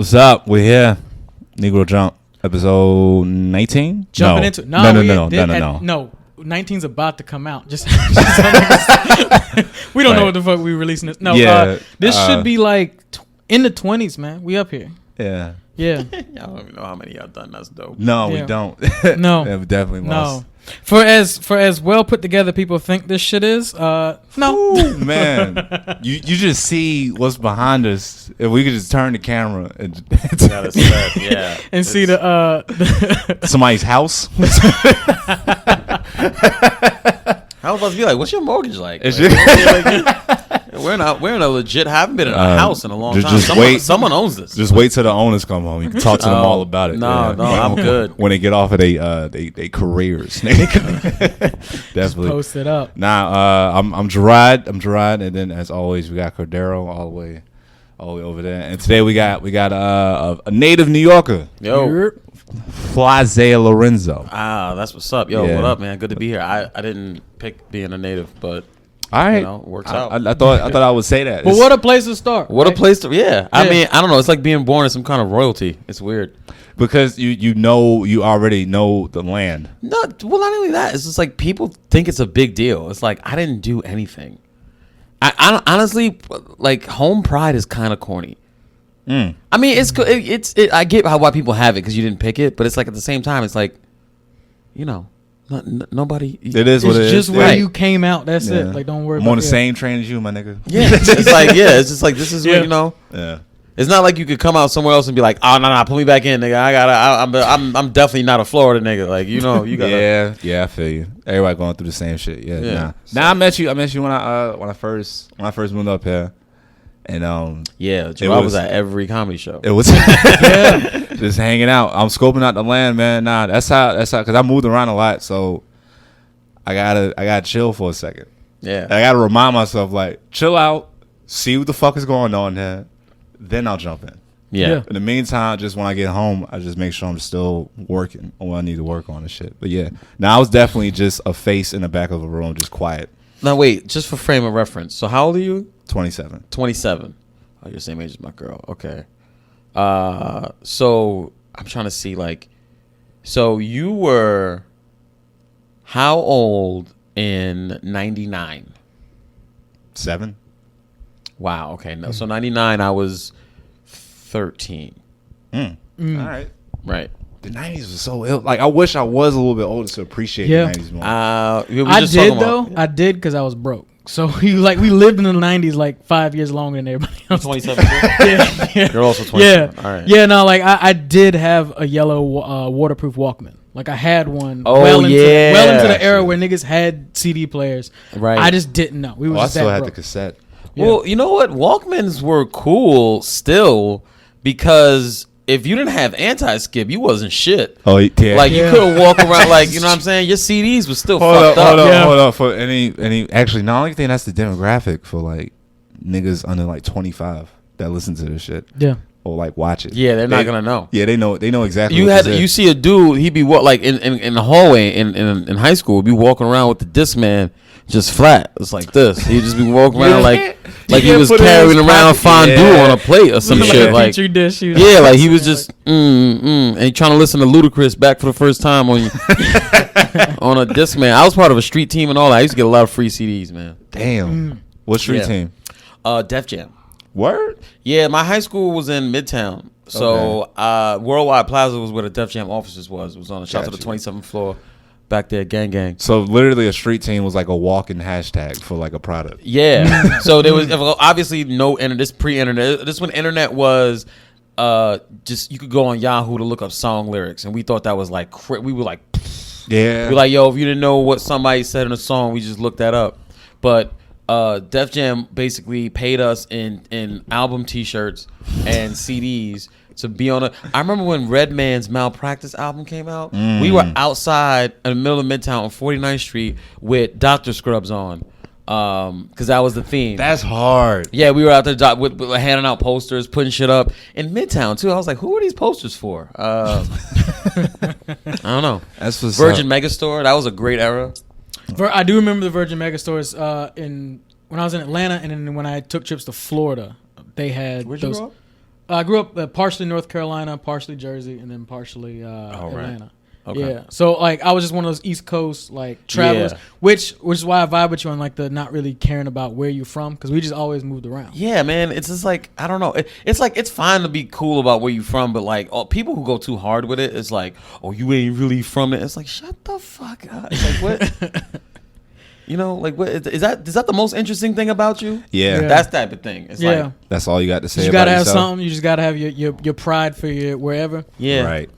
What's up? We're here. Negro Jump, episode 19. Jumping into no. 19's about to come out. Just we don't know what the fuck we releasing this. No, this should be like in the 20s, man. We up here. Yeah. Yeah. Y'all don't even know how many y'all done. That's dope. No, we don't. No. Yeah, we definitely must. No. For as well put together people think this shit is, no. Ooh, man. You just see what's behind us. If we could just turn the camera and yeah. And see the somebody's house. I was about to be like, what's your mortgage like? We're in a legit, haven't been in a house in a long time. Someone owns this. Just wait till the owners come home. You can talk to them all about it. No, I'm good. When they get off of they careers. Definitely. Post it up. Nah, I'm Gerard. And then as always we got Cordero all the way over there. And today we got a native New Yorker. Yo. Flaze Lorenzo. That's what's up. Yo, what up, man? Good to be here. I didn't pick being a native, but all right, it works out. I thought I would say that. But what a place to start. What a place to I mean, I don't know. It's like being born in some kind of royalty. It's weird because you already know the land. Not only that. It's just like people think it's a big deal. It's like I didn't do anything. I honestly, like, home pride is kind of corny. I mean, it's I get why people have it because you didn't pick it, but it's like at the same time, it's like, nobody. It is what it is. It's just where you came out. That's it. Like, don't worry. I'm on the same train as you, my nigga. Yeah, it's like it's just like this is what Yeah. It's not like you could come out somewhere else and be like, oh no, put me back in, nigga. I'm definitely not a Florida nigga. Like you gotta. Yeah, I feel you. Everybody going through the same shit. Yeah. Nah, I met you when I first moved up here. And I was at every comedy show. It was just hanging out. I'm scoping out the land, man. Nah, that's how because I moved around a lot, so I gotta chill for a second. Yeah, I gotta remind myself, like, chill out, see what the fuck is going on there, then I'll jump in. Yeah. In the meantime, just when I get home, I just make sure I'm still working on what I need to work on and shit. But yeah, now I was definitely just a face in the back of a room, just quiet. Now wait, just for frame of reference. So how old are you? 27. 27. Oh, you're the same age as my girl. Okay. So I'm trying to see, like, so you were how old in 99? 7. Wow. Okay. No. So 99, I was 13. All right. Right. The 90s was so ill. Like, I wish I was a little bit older to appreciate the 90s more. I did because I was broke. So we lived in the 90s like 5 years longer than everybody else. 27. Yeah. You're also 27. Yeah. All right. Yeah. No, like I did have a yellow waterproof Walkman. Like I had one. Oh, well into the era where niggas had CD players. Right. I just didn't know. We was I just still that had broke. the cassette. Yeah. Well, you know what? Walkmans were cool still because if you didn't have anti-skip, you wasn't shit. Oh, yeah. Like, you couldn't walk around like, you know what I'm saying? Your CDs was still fucked up. Hold up. For any, actually, no, I don't think that's the demographic for, like, niggas under, like, 25 that listen to this shit. Yeah. Or, like, watch it. Yeah, they're not going to know. Yeah, they know exactly You see a dude, he'd be, like, in the hallway in high school, be walking around with the Discman just flat. It's like this. He'd just be walking around like he was carrying around fondue on a plate or some shit. Like, dish, like he was just and he trying to listen to Ludacris back for the first time on on a Discman. I was part of a street team and all that. I used to get a lot of free CDs, man. Damn. What street team? Def Jam. Word? Yeah, my high school was in Midtown. So Worldwide Plaza was where the Def Jam offices was. It was on the shot to the 27th floor. Back there, gang. So literally a street team was like a walking hashtag for like a product. Yeah. So there was obviously no internet. This pre-internet. This when internet was just you could go on Yahoo to look up song lyrics, and we thought that was like we were like, yeah. We're like, yo, if you didn't know what somebody said in a song, we just looked that up. But Def Jam basically paid us in album T-shirts and CDs. To be on I remember when Redman's Malpractice album came out. We were outside in the middle of Midtown on 49th Street with Dr. Scrubs on, because that was the theme. That's hard. Yeah, we were out there with handing out posters, putting shit up in Midtown too. I was like, who are these posters for? I don't know. That's what's Virgin Megastore. That was a great era. I do remember the Virgin Megastores when I was in Atlanta, and then when I took trips to Florida, they had Where'd those. You grow up? I grew up partially North Carolina, partially Jersey, and then partially Atlanta. Okay. Yeah, so like I was just one of those East Coast like travelers, which is why I vibe with you on like the not really caring about where you're from, because we just always moved around. Yeah, man, it's just like I don't know. It's like it's fine to be cool about where you're from, but like people who go too hard with it, it's like, oh, you ain't really from it. It's like shut the fuck up. It's like what. You know, like what is that? Is that the most interesting thing about you? Yeah. That's type of thing. It's like that's all you got to say. You about gotta have yourself? something. You just gotta have your pride for your wherever. Yeah, Right.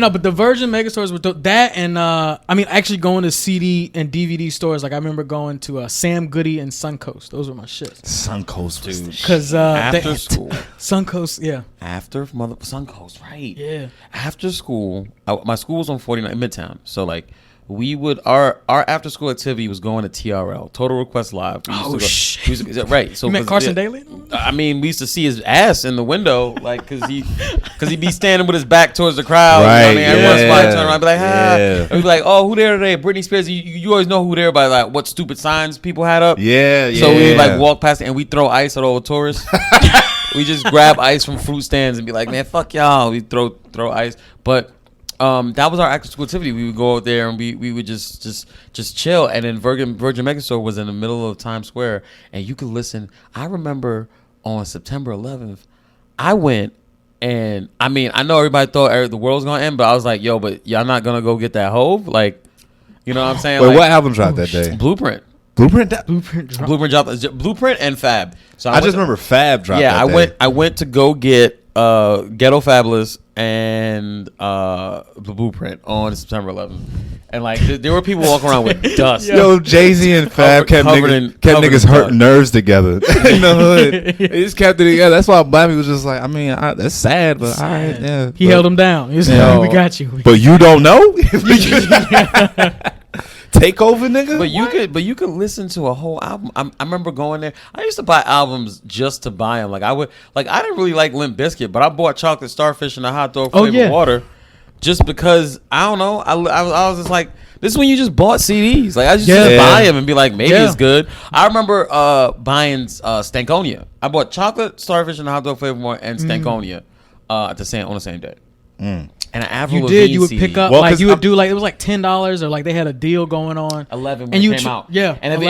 No, but the Virgin Megastores were that, and I mean, actually going to CD and DVD stores. Like I remember going to Sam Goody and Suncoast. Those were my shits. Suncoast, dude. Because after school, Suncoast, yeah. After Suncoast, right? Yeah. After school, my school was on 49 Midtown, so like. We would our after school activity was going to TRL, Total Request Live. Shit! Right. So you met Carson Daly? I mean, we used to see his ass in the window, like because he'd be standing with his back towards the crowd. Right. You know what I mean? Every once in a while, he'd turn around and be like, and we'd be like, oh, who there today? Britney Spears. You always know who there by like what stupid signs people had up. Yeah. So we'd like walk past it and we'd throw ice at all the tourists. We just grab ice from fruit stands and be like, man, fuck y'all. We throw ice, but. That was our after school activity. We would go out there and we would just chill. And then Virgin Megastore was in the middle of Times Square, and you could listen. I remember on September 11th, I went, and I mean, I know everybody thought the world was gonna end, but I was like, yo, but y'all not gonna go get that Hove, like, you know what I'm saying? Wait, like, what album dropped that day? Blueprint. Blueprint Blueprint and Fab. So I just remember Fab dropped. Yeah, that day. I went to go get Ghetto Fabulous and the Blueprint on September 11th, and like there were people walking around with dust. Yo, Jay-Z and Fab kept niggas hurt nerves together in the hood. They just kept it together. That's why Bobby was just like, I mean, that's sad, but all right, yeah. He held him down. He was like, we got you. But you don't know. Take over, nigga. But you could listen to a whole album. I remember going there. I used to buy albums just to buy them. Like I didn't really like Limp Bizkit, but I bought Chocolate Starfish and a hot dog flavored water, just because I don't know. I was just like, this is when you just bought CDs. Like I just buy them and be like, maybe it's good. I remember buying Stankonia. I bought Chocolate Starfish and a hot dog flavored water and Stankonia on the same day. And an Avril Lavigne you would CD. pick up like you would do like it was like $10 or like they had a deal going on. 11 when and it you came out. Yeah, and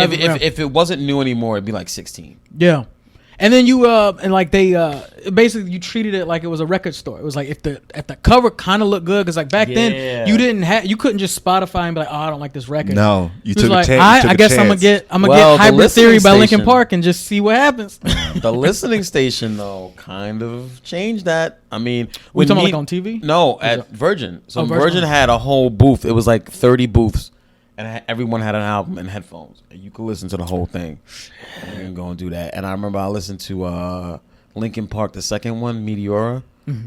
if it wasn't new anymore, it'd be like 16. Yeah, and then you and like they basically you treated it like it was a record store. It was like if the cover kind of looked good, because like back then you couldn't just Spotify and be like, oh, I don't like this record. No, you took a chance. I guess I'm gonna get Hybrid Theory by Linkin Park and just see what happens. The listening station though kind of changed that. I mean, we talking like on TV? No, at Virgin. So Virgin Virgin had a whole booth. It was like 30 booths, and everyone had an album and headphones, and you could listen to the whole thing. And you can go and do that. And I remember I listened to Linkin Park, the second one, Meteora.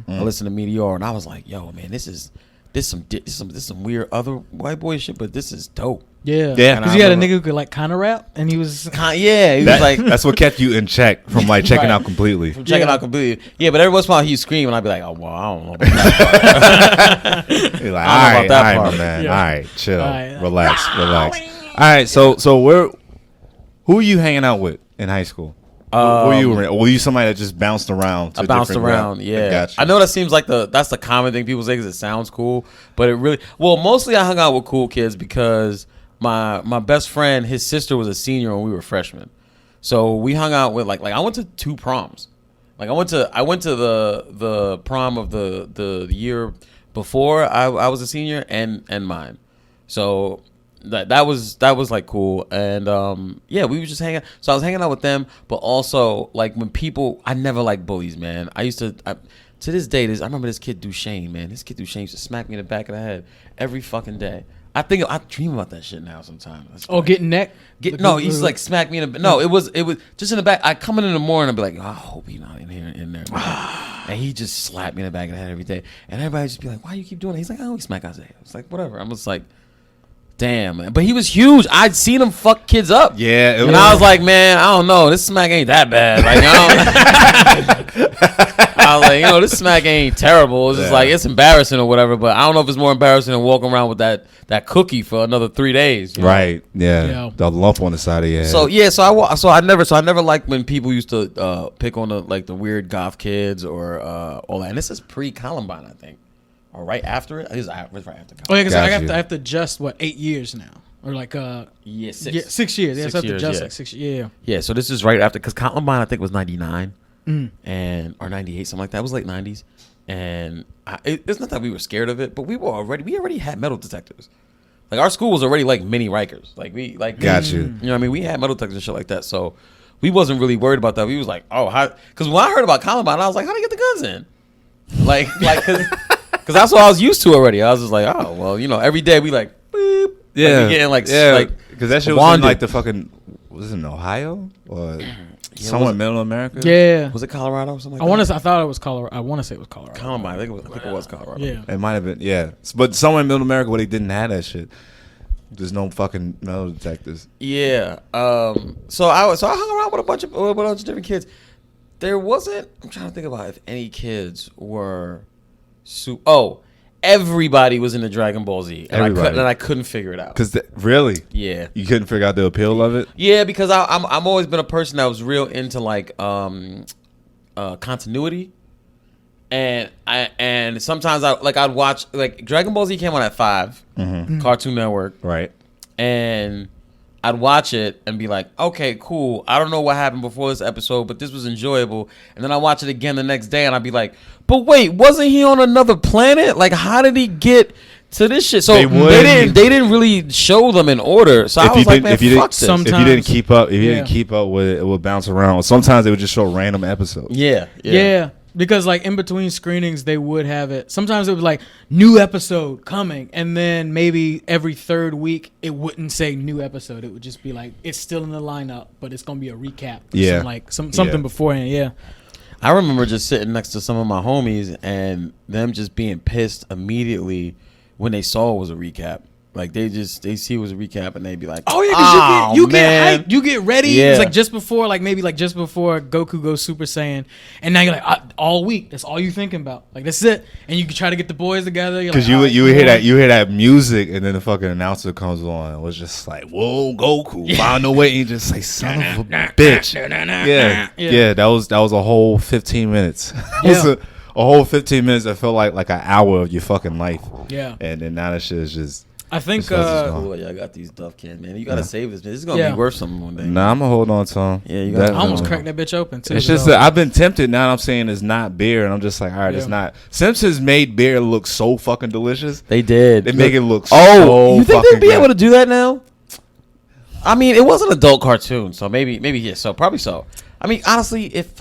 I listened to Meteora, and I was like, "Yo, man, this is some weird other white boy shit, but this is dope." Yeah, because you had a nigga who could like kind of rap, and he was was like, that's what kept you in check from like checking out completely. From checking out completely, yeah. But every once in a while he scream, and I'd be like, "Oh well, I don't know about that part." You're like, all right, my man, all right, chill, relax. All right, so who were you hanging out with in high school? Were you somebody that just bounced around? I bounced around, yeah. I know that seems like that's the common thing people say because it sounds cool, but it really mostly I hung out with cool kids because my best friend, his sister was a senior when we were freshmen, so we hung out with like I went to 2 proms. Like I went to the prom of the year before I was a senior and mine, so. That was like cool, and we were just hanging out. So I was hanging out with them, but also like when people, I never liked bullies, man. I used to this day, I remember this kid Duchesne, man. This kid Duchesne used to smack me in the back of the head every fucking day. I dream about that shit now sometimes. Getting neck? No, he used to like smack me in the. No, it was just in the back. I come in the morning and be like, oh, I hope he's not in there. And he just slapped me in the back of the head every day, and everybody just be like, why you keep doing it? He's like, I always smack Isaiah. It's like whatever. I'm just like. damn, man. But he was huge. I'd seen him fuck kids up. Yeah. And I was like, man, I don't know. This smack ain't that bad. Like, I was like, this smack ain't terrible. It's just like, it's embarrassing or whatever. But I don't know if it's more embarrassing than walking around with that cookie for another 3 days. Right. Yeah. The lump on the side of your head. So I never liked when people used to pick on the weird goth kids or all that. And this is pre-Columbine, I think. Or right after it? It was right after Columbine. Oh, yeah, because I have to adjust, 8 years now? Or 6. Yeah, 6 years. Yeah, 6 so I have to years, adjust 6 years. Yeah. Yeah, so this is right after, because Columbine, I think, was 99 or 98, something like that. It was late 90s. And it's not that we were scared of it, but we already had metal detectors. Like, our school was already like mini Rikers. Got you. You know what I mean? We had metal detectors and shit like that. So we wasn't really worried about that. We was like, oh, how? Because when I heard about Columbine, I was like, how do you get the guns in? Because that's what I was used to already. I was just like, oh, well, every day we like, boop. Yeah. Like, we getting because that shit was in like the fucking, was it in Ohio? Or somewhere in middle America? Yeah. Was it Colorado or something like that? I thought it was Colorado. I want to say it was Colorado. Columbine. I think it was Colorado. Yeah. It might have been, yeah. But somewhere in middle America where they didn't have that shit. There's no fucking metal detectors. Yeah. So I hung around with a bunch of different kids. There wasn't, I'm trying to think about if any kids were everybody was into Dragon Ball Z, and I couldn't figure it out. Really? Yeah. You couldn't figure out the appeal of it? Yeah, because I'm always been a person that was real into like continuity, and sometimes I'd watch like Dragon Ball Z came on at 5, Cartoon Network, right, and I'd watch it and be like, okay, cool. I don't know what happened before this episode, but this was enjoyable. And then I watch it again the next day, and I'd be like, but wait, wasn't he on another planet? Like, how did he get to this shit? So they didn't really show them in order. So I was like, man, fuck this. If you didn't keep up, with it, it would bounce around. Sometimes they would just show random episodes. Yeah. Because like in between screenings, they would have it. Sometimes it was like new episode coming, and then maybe every third week it wouldn't say new episode. It would just be like it's still in the lineup, but it's gonna be a recap. Something beforehand. Yeah. I remember just sitting next to some of my homies and them just being pissed immediately when they saw it was a recap. Like they see it was a recap and they'd be like, oh yeah, because you get hyped, you get ready. Yeah. It's like just before Goku goes Super Saiyan, and now you're like all week. That's all you thinking about. Like that's it, and you can try to get the boys together. Because you hear that music, and then the fucking announcer comes on. It was just like, whoa, Goku, find a way. And you just like, son of a bitch. Yeah. That was a whole 15 minutes. A whole 15 minutes that felt like an hour of your fucking life. Yeah, and then now that shit is just. I think cool. I got these Duff cans, man. You gotta save this. Man. This is gonna be worth something one day. Nah, I'm gonna hold on to them. Yeah, you got. I almost cracked that bitch open too. It's just that I've been tempted. Now I'm saying it's not beer, and I'm just like, all right, it's not. Simpsons made beer look so fucking delicious. They did. They make it look. You think they'd be able to do that now? I mean, it was an adult cartoon, so maybe yeah. So probably so. I mean, honestly, if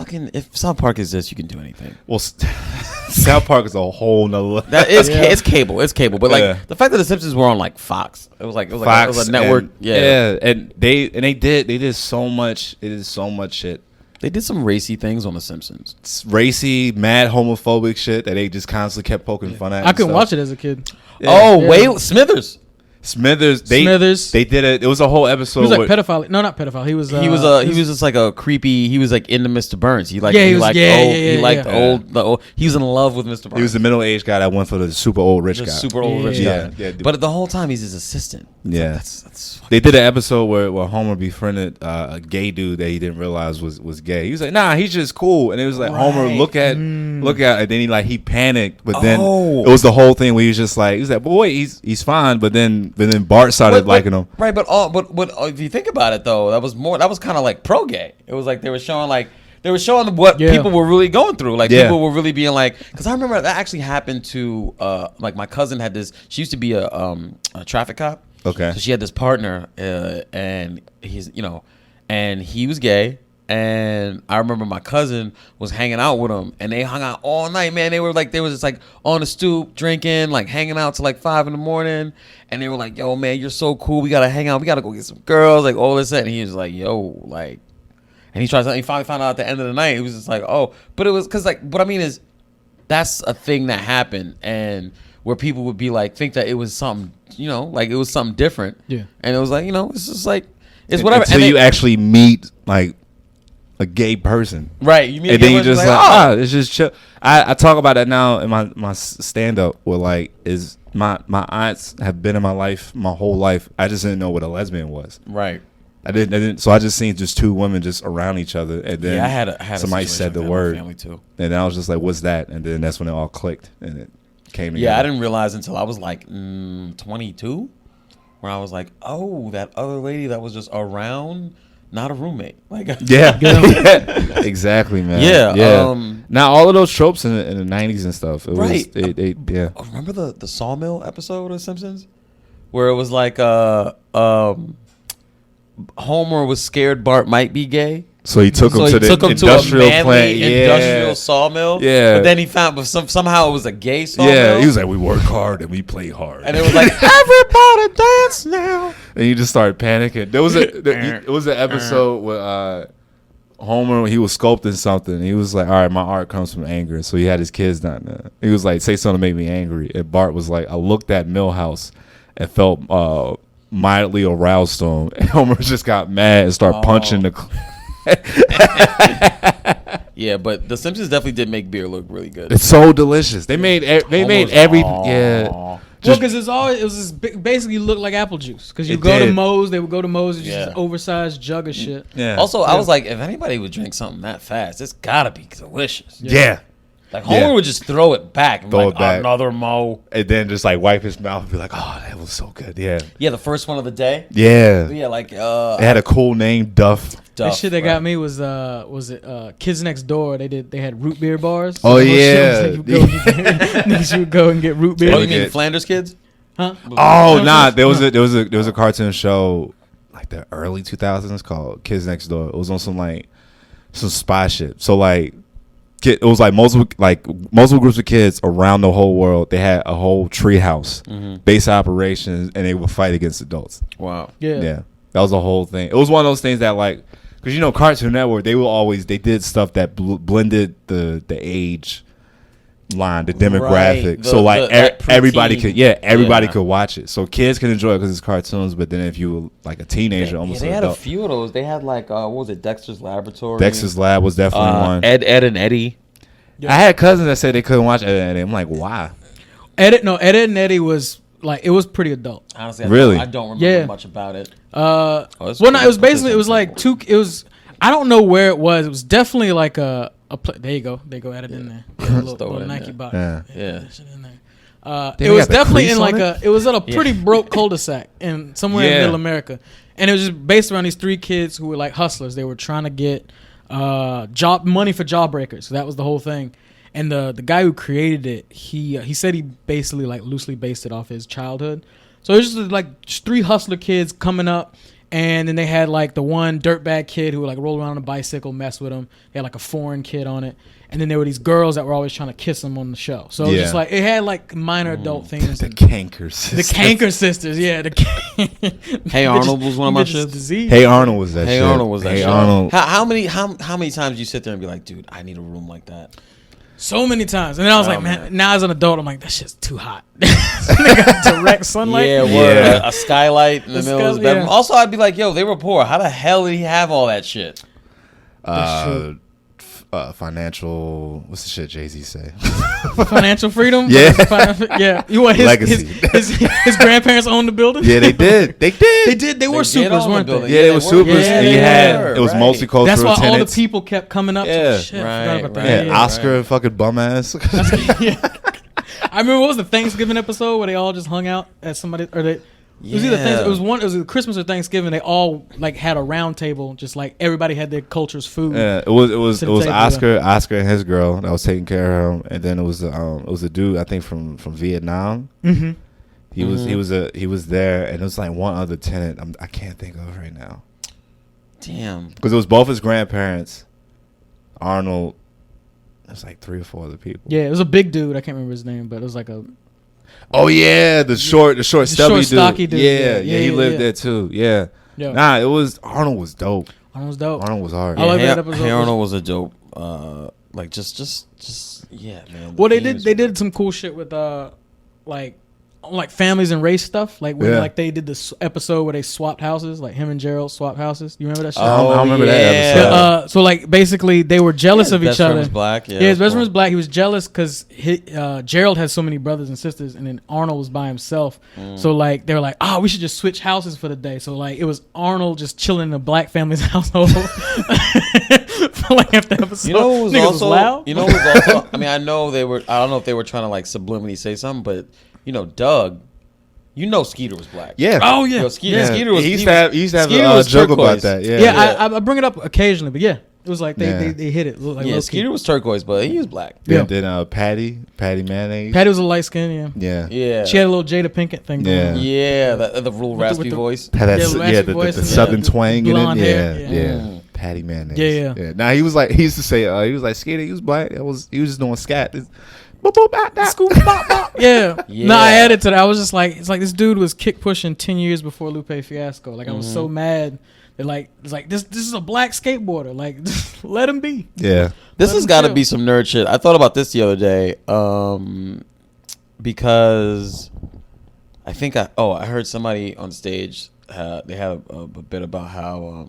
South Park exists, you can do anything. Well, South Park is a whole nother. It's cable. It's cable. But like the fact that the Simpsons were on like Fox, it was a network. And they did so much. It is so much shit. They did some racy things on The Simpsons. It's racy, mad, homophobic shit that they just constantly kept poking fun at. I couldn't watch it as a kid. Wait, Smithers. They did it. It was a whole episode. He was like pedophile. No, not pedophile. He was just like a creepy. He was like into Mr. Burns. He liked the old. He was in love with Mr. Burns. He was the middle-aged guy that went for the super old rich guy. Yeah. But the whole time he's his assistant. Yeah, that's they did an episode where Homer befriended a gay dude that he didn't realize was gay. He was like, nah, he's just cool. And it was like, Homer, look at, and then he panicked. But then it was the whole thing where he was just like, boy, he's fine. But then Bart started liking him. Right, but if you think about it though, that was kind of like pro gay. It was like they were showing what people were really going through. Like people were really being like, because I remember that actually happened to like my cousin had this. She used to be a traffic cop. Okay. So she had this partner, and he's and he was gay. And I remember my cousin was hanging out with him, and they hung out all night, man. They were just like on the stoop drinking, like hanging out till like 5 a.m. And they were like, "Yo, man, you're so cool. We gotta hang out. We gotta go get some girls." Like all this, and he was like, "Yo, like," and he finally found out at the end of the night. It was just like, "Oh," but it was because like what I mean is that's a thing that happened, and where people would be like, think that it was something, like it was something different. Yeah. And it was like, it's just like, it's whatever. Until you actually meet like a gay person, right? You meet, and then you just like, it's just chill. I talk about that now in my stand up, where like is my aunts have been in my life my whole life. I just didn't know what a lesbian was. Right. I didn't. So I just seen just two women just around each other, and then I had somebody a said the like word, family too. and I was just like, "What's that?" And then that's when it all clicked, and it came together. Yeah, I didn't realize until I was like 22, where I was like, "Oh, that other lady that was just around, not a roommate." Like, yeah, exactly, man. Yeah. Now all of those tropes in the 90s and stuff. It right. Was, yeah. Remember the Sawmill episode of Simpsons, where it was like Homer was scared Bart might be gay. So he took him to the industrial plant. Industrial sawmill. Yeah. But then he found, somehow it was a gay sawmill. Yeah, he was like, we work hard and we play hard. And it was like, everybody dance now. And you just started panicking. There was it was an episode where Homer, he was sculpting something. And he was like, all right, my art comes from anger. So he had his kids down there. He was like, say something to make me angry. And Bart was like, I looked at Millhouse and felt mildly aroused on him. And Homer just got mad and started punching the... Yeah, but the Simpsons definitely did make beer look really good. It's so delicious. They made every Well, because it was just basically looked like apple juice. Because you go to Moe's, they would go to Moe's, it's just an oversized jug of shit. Yeah. Also, I was like, if anybody would drink something that fast, it's gotta be delicious. Yeah. Like Homer would just throw it back and throw like, it back. Another Moe. And then just like wipe his mouth and be like, oh, that was so good. Yeah. Yeah, the first one of the day. Yeah. Yeah, like it had a cool name, Duff. That shit that got me was it Kids Next Door? They had root beer bars. Oh yeah. Niggas would go and get root beer. Oh, you mean Flanders Kids? Huh? Oh nah, there was a cartoon show like the early 2000s called Kids Next Door. It was on some spy shit. So like it was like multiple groups of kids around the whole world. They had a whole tree house, base operations, and they would fight against adults. Wow. Yeah. That was the whole thing. It was one of those things that like, because Cartoon Network, they did stuff that blended the age line, the demographic. Right. So like everybody could watch it. So kids can enjoy it because it's cartoons. But then if you were like a teenager, almost they an had adult, a few of those. They had like what was it, Dexter's Laboratory? Dexter's Lab was definitely one. Ed and Eddie. I had cousins that said they couldn't watch Ed and Eddie. I'm like, why? Ed and Eddie was like, it was pretty adult. Honestly, I don't remember much about it. Well, no, it was basically, it was like I don't know where it was. It was definitely like there you go, add it in there. Little Nike bottom. Yeah. It was definitely in like it was at a pretty broke cul-de-sac in somewhere in Middle America, and it was just based around these three kids who were like hustlers. They were trying to get money for jawbreakers. So that was the whole thing. And the guy who created it, he said he basically like loosely based it off his childhood. So it was just like three hustler kids coming up, and then they had like the one dirtbag kid who would like roll around on a bicycle, mess with him. They had like a foreign kid on it, and then there were these girls that were always trying to kiss him on the show. So it was just like it had like minor adult themes. The Canker Sisters. The Canker Sisters, yeah. Hey Arnold was one of my shits. Hey Arnold was that. Hey Arnold was that. Hey Arnold. How many times you sit there and be like, dude, I need a room like that? So many times. And then I was like, man, now as an adult, I'm like, that shit's too hot. They got direct sunlight. Yeah, a skylight in the middle of his bedroom. Also, I'd be like, yo, they were poor. How the hell did he have all that shit? Financial, what's the shit Jay-Z say? Financial freedom? Yeah. Yeah. You want his grandparents owned the building? Yeah, they did. They were supers, weren't they? Yeah, they were supers. And it was multicultural. That's why all the tenants. people kept coming up. Yeah. Shit, I forgot about that. Yeah, Oscar fucking bum ass. I remember, what was the Thanksgiving episode where they all just hung out at somebody, or they... It was either it was Christmas or Thanksgiving. They all like had a round table, just like everybody had their culture's food. Yeah, it was Oscar and his girl that was taking care of him, and then it was a dude I think from Vietnam. Mm-hmm. He was there, and it was like one other tenant I can't think of right now. Damn, because it was both his grandparents, Arnold. There's like 3 or 4 other people. Yeah, it was a big dude. I can't remember his name, but it was like a. Oh yeah, the short stubby stocky dude. Yeah, he lived there too. Yeah. Nah, Arnold was dope. Arnold was hard. I like that episode. Hey Arnold was a dope. Like just yeah, man. Well, they did some cool shit with like families and race stuff, like when like they did this episode where they swapped houses, like him and Gerald swapped houses. You remember that shit? I don't remember that episode. So like basically they were jealous of each other. Was black. Yeah, his best friend was black. He was jealous because Gerald had so many brothers and sisters, and then Arnold was by himself. So like they were like, we should just switch houses for the day. So like it was Arnold just chilling in a black family's household for like half the episode. You know who was Niggas also? was loud? You know who was also? I mean, I know they were. I don't know if they were trying to like subliminally say something, but. You know, Doug. You know, Skeeter was black. Yeah. Oh yeah. Yo, Skeeter was. He used to have a joke turquoise. about that. Yeah. Yeah. I bring it up occasionally, but yeah, it was like they hit it. Like Yeah, Skeeter was turquoise, but he was black. Yeah. Then Patty mayonnaise. Patty was a light skin. Yeah. Yeah. She had a little Jada Pinkett thing going on. Yeah, the little raspy voice. The southern twang in blonde it. hair. Yeah. Patty mayonnaise. Yeah. Now he used to say he was like Skeeter. He was black. He was just doing scat. Yeah. No, I added to that. I was just like, it's like this dude was kick pushing 10 years before Lupe Fiasco. Like I was so mad that like it's like this is a black skateboarder. Like just let him be. Yeah. This has got to be some nerd shit. I thought about this the other day because I think I heard somebody on stage. They had a bit about how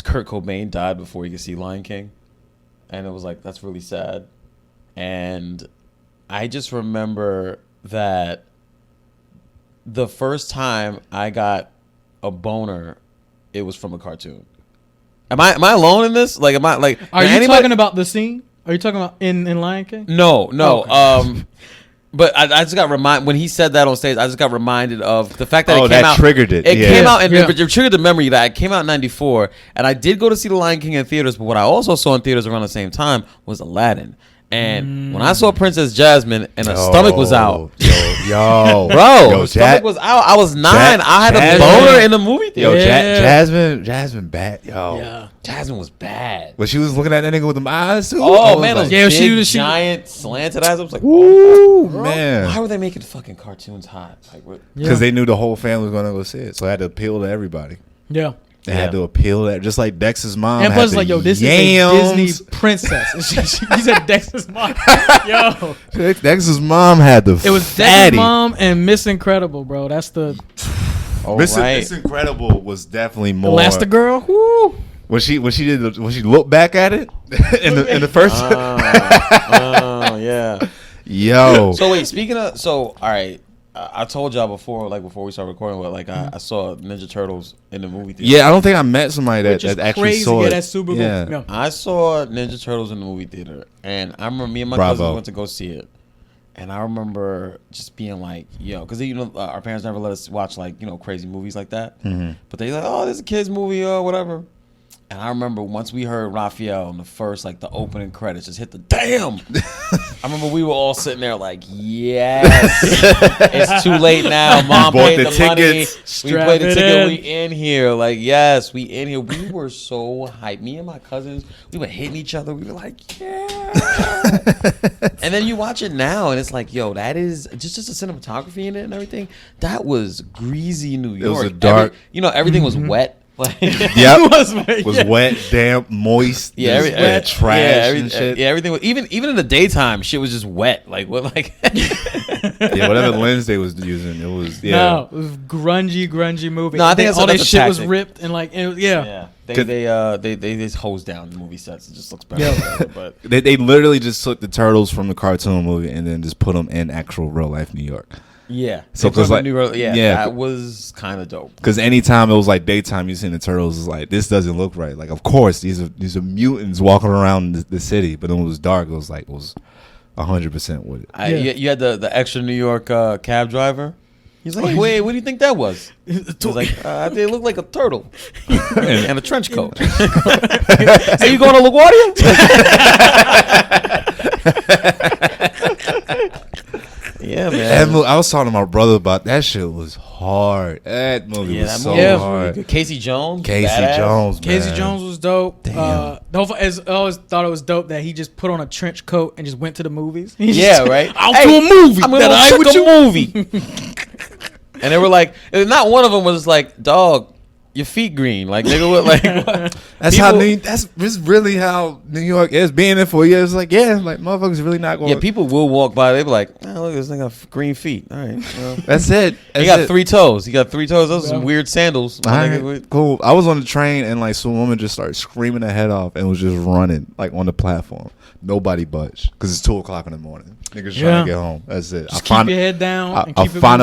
Kurt Cobain died before he could see Lion King. And it was like, that's really sad. And I just remember that the first time I got a boner, it was from a cartoon. Am I alone in this? Like, am I like? Are you talking about the scene? Are you talking about in Lion King? No. Oh, okay. But I just got reminded when he said that on stage. I just got reminded of the fact that it came that out. Triggered it. It came out and Yeah. it triggered the memory that it came out in '94, and I did go to see The Lion King in theaters. But what I also saw in theaters around the same time was Aladdin. And when I saw Princess Jasmine and her stomach was out, her stomach was out. I was 9. I had a boner in the movie theater. Jasmine bad. Jasmine was bad. But she was looking at that nigga with them eyes too. Oh man, those yeah, big, giant slanted eyes. I was like, ooh, man. Why were they making fucking cartoons hot? Like, because they knew the whole family was gonna go see it, so I had to appeal to everybody. Yeah. They had to appeal that, just like Dex's mom. And plus, like, yo, this is a Disney princess. He said Dex's mom. Yo, Dex's mom had the. It was Dex's mom and Miss Incredible, bro. That's the. Miss Incredible was definitely more. Elastigirl. Woo. When she looked back at it in the first. Yeah. Yo. So wait, speaking of, all right. I told y'all before we started recording, but like I saw Ninja Turtles in the movie theater. Yeah, I don't think I met somebody that actually crazy. saw it. That's super cool. Yeah. I saw Ninja Turtles in the movie theater, and I remember me and my cousins went to go see it. And I remember just being like, yo, because our parents never let us watch like crazy movies like that. Mm-hmm. But they like, oh, this is a kids movie or whatever. And I remember once we heard Raphael in the first, like, the opening credits just hit the damn. I remember we were all sitting there like, yes, it's too late now. Mom paid the money. We paid the ticket. We in here. Like, yes, we in here. We were so hyped. Me and my cousins, we were hitting each other. We were like, yeah. And then you watch it now, and it's like, yo, that is just the cinematography in it and everything. That was greasy New York. It was a dark. Everything was wet. It was wet, damp, moist. Wet, trash and shit. Yeah, everything was even in the daytime. Shit was just wet. Like what? Like whatever lens they was using, it was it was grungy movie. No, I think all that shit tactic. was ripped and like They just hose down the movie sets. It just looks better. Yeah. But they literally just took the turtles from the cartoon movie and then just put them in actual real life New York. Yeah. So because that was kind of dope. Because anytime it was like daytime, you seen the turtles, it's like this doesn't look right. Like of course these are mutants walking around the city, but when it was dark, it was 100% with it. You had the extra New York cab driver. He's like, wait, what do you think that was? He was like, they look like a turtle and a trench coat. Are you going to LaGuardia? Yeah, man. I was talking to my brother about that. Shit was hard. That movie was so hard. Really Casey Jones. Casey Jones was dope. I always thought it was dope that he just put on a trench coat and just went to the movies. Right. I'll do a movie. I'm gonna check a movie. And they were like, not one of them was like, dog, your feet green. Like, nigga, what? Like, what? That's really how New York is. Being there for years, like, like motherfuckers really not going. Yeah, people will walk by. They be like, oh, look, this nigga got green feet. All right, well. That's it. He got 3 toes. Those are some weird sandals. Right, cool. I was on the train and like some woman just started screaming her head off and was just running like on the platform. Nobody budged because it's 2:00 in the morning. Niggas trying to get home. That's it. Just keep your head down. I'll find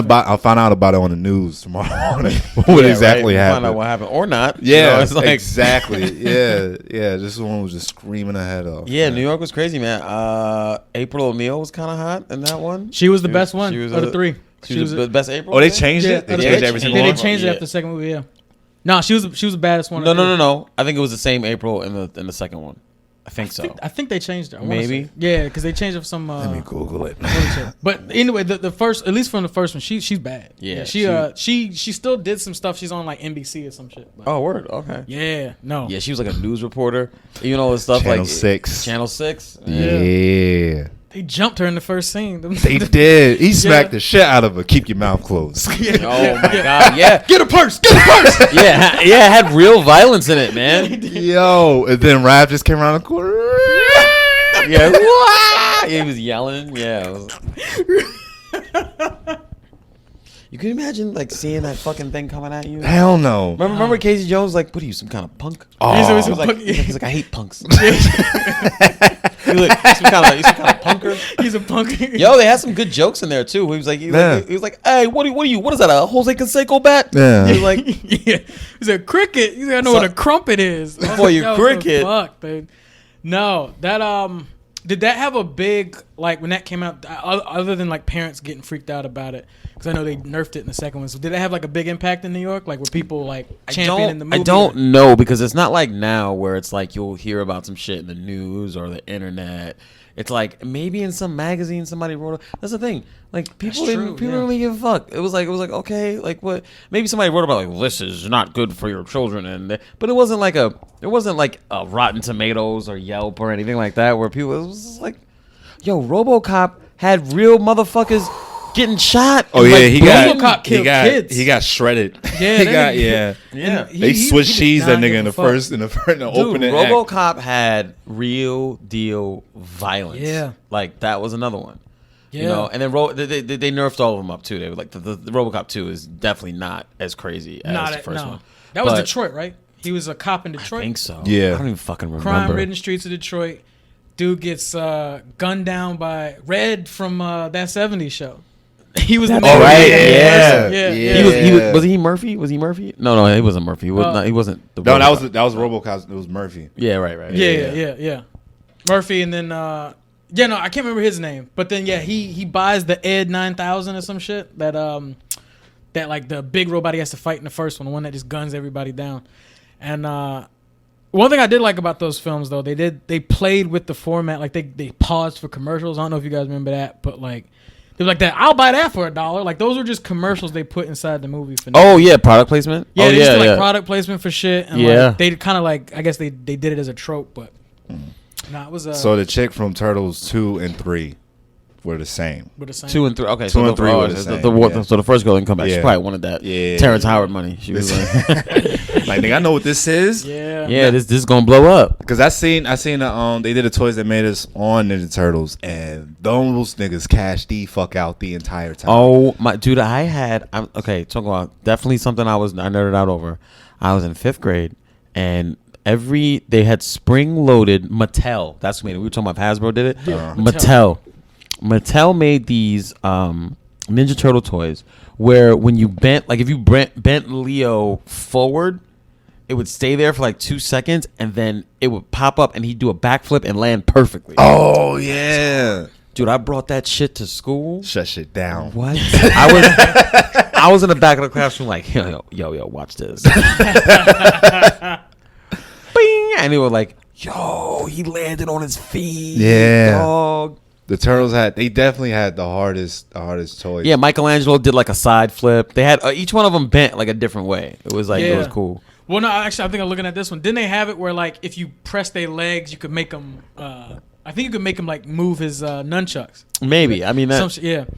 out about it on the news tomorrow morning. What exactly happened? Find out what happened or not. Yeah, it's like, exactly. Yeah. This one was just screaming her head off. Yeah, man. New York was crazy, man. April O'Neil was kind of hot in that one. She was the best one of the 3. She was the best April. Oh, they changed it. They changed every single one. They changed it after the second movie. Yeah. No, she was the baddest one. No. I think it was the same April in the second one. I think so. I think they changed it. Maybe. Yeah, because they changed it for some. Let me Google it. But anyway, the first, at least from the first one, she's bad. Yeah. She still did some stuff. She's on like NBC or some shit. But, oh, word. Okay. Yeah. No. Yeah, she was like a news reporter. You know, the stuff Channel like 6. Channel 6. Yeah. They jumped her in the first scene. They did. He smacked the shit out of her. Keep your mouth closed. Oh my god. Yeah. Get a purse. Get a purse. yeah. It had real violence in it, man. Yo, and then Raph just came around the corner. Yeah. He was yelling. Yeah. You can imagine like seeing that fucking thing coming at you. Hell no. Remember Casey Jones was like, what are you, some kind of punk? Oh. He's like, I hate punks. He's some kind of punker. He's a punker. Yo, they had some good jokes in there too. He was like, he was like, hey, what are you? What is that? A Jose Canseco bat? Yeah. He was like, yeah. He's a cricket. You gotta know what a crumpet is. Before you cricket. Fuck, dude. No, that did that have a big like when that came out? Other than like parents getting freaked out about it, because I know they nerfed it in the second one. So did it have like a big impact in New York? Like were people like championing the movie? I don't know because it's not like now where it's like you'll hear about some shit in the news or the internet. It's like maybe in some magazine somebody wrote. That's the thing. Like people didn't really give a fuck. It was like okay, like what? Maybe somebody wrote about like this is not good for your children, but it wasn't like a Rotten Tomatoes or Yelp or anything like that where people. It was just like, yo, RoboCop had real motherfuckers getting shot. Oh yeah, RoboCop killed kids. He got shredded. Yeah, They switched cheese that nigga in the first in the opening. RoboCop had real deal violence. Yeah, like that was another one. Yeah. You know, and then they nerfed all of them up too. They were like the RoboCop 2 is definitely not as crazy as the first one. That was Detroit, right? He was a cop in Detroit. I think so. Yeah, I don't even fucking remember. Crime-ridden streets of Detroit. Dude gets gunned down by Red from that '70s show. He was the right. Yeah. Was he Murphy? No, he wasn't Murphy. He wasn't. No, that was RoboCop. It was Murphy. Yeah, right. Yeah. Murphy, and then I can't remember his name, but then he buys the Ed 9000 or some shit that like the big robot he has to fight in the first one, the one that just guns everybody down. And one thing I did like about those films though, they played with the format, like they paused for commercials. I don't know if you guys remember that, but like they were like that. I'll buy that for $1. Like those were just commercials they put inside the movie for. Oh yeah, product placement. Yeah, they used to like product placement for shit. And like, they kind of like I guess they did it as a trope, but. Nah, it was so the chick from Turtles 2 and 3 were the same. 2 and 3. Okay, 2 and 3 were the same. So the first girl didn't come back. She probably wanted that Terrence Howard money. She was like, nigga, I know what this is. Yeah. This is gonna blow up. Because I seen they did a Toys That Made Us on Ninja Turtles, and those niggas cashed the fuck out the entire time. Oh my dude, talking about definitely something I nerded out over. I was in 5th grade and. They had spring-loaded Mattel. That's what we were talking about. Hasbro did it. Yeah. Mattel made these Ninja Turtle toys where when you if you bent Leo forward, it would stay there for like 2 seconds and then it would pop up and he'd do a backflip and land perfectly. Oh yeah, dude, I brought that shit to school. Shut shit down. What? I was in the back of the classroom like yo, watch this. Bing! And they were like, yo, he landed on his feet. Yeah. Dog. The Turtles they definitely had the hardest toys. Yeah, Michelangelo did like a side flip. They had each one of them bent like a different way. It was like, it was cool. Well, no, actually, I think I'm looking at this one. Didn't they have it where like if you press their legs, you could make them, I think you could make him like move his nunchucks. Maybe. I mean, that.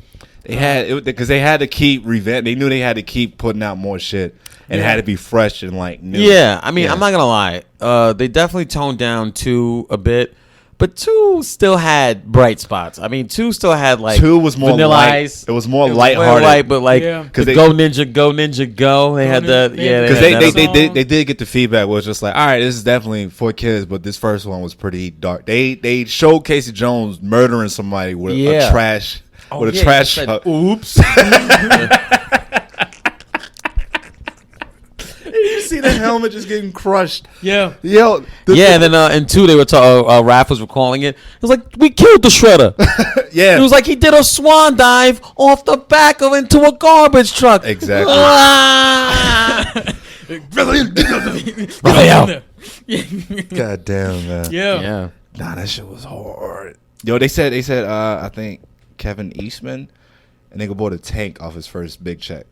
They had because they had to keep revamp. They knew they had to keep putting out more shit, and it had to be fresh and like new. Yeah, I mean, I'm not gonna lie. They definitely toned down 2 a bit, but 2 still had bright spots. I mean, 2 still had like 2 was more Vanilla light. Ice. It was more It was lighthearted. light, but like because Go Ninja, Go Ninja, Go. They had that. Yeah, because had they did get the feedback where it's just like, all right, this is definitely for kids, but this first one was pretty dark. They showed Casey Jones murdering somebody with a trash. With a trash truck. Oops. You see the helmet just getting crushed. Yeah. Yo. And then in 2 they were Raph was recalling it. It was like, we killed the Shredder. Yeah. It was like he did a swan dive off the back of into a garbage truck. Exactly. Really out. God damn, man. Yeah. Nah, that shit was hard. Yo, they said I think Kevin Eastman, and they bought a tank off his first big check.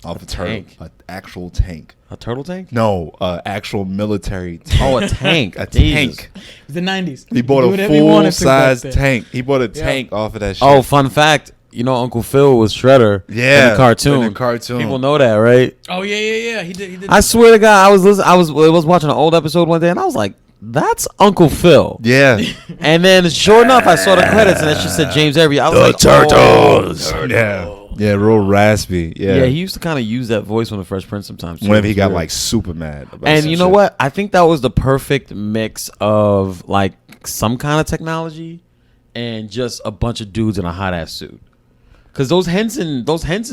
Off a turtle. Tank? An actual tank. A turtle tank? No, actual military tank. Oh, a tank. A Jesus. tank. The 90s. He bought a full-size tank. He bought a tank off of that shit. Oh, fun fact. You know Uncle Phil was Shredder in the cartoon. In the cartoon. People know that, right? Oh, yeah. He did. I swear to God, I was watching an old episode one day, and I was like, that's Uncle Phil. Yeah. And then, sure enough, I saw the credits, and it just said James Avery. I was like, Turtles. Oh. Yeah, real raspy. Yeah. Yeah, he used to kind of use that voice on The Fresh Prince sometimes. Too. Whenever he got like super mad. About And some you know shit. what? I think that was the perfect mix of like some kind of technology and just a bunch of dudes in a hot ass suit. Because those Henson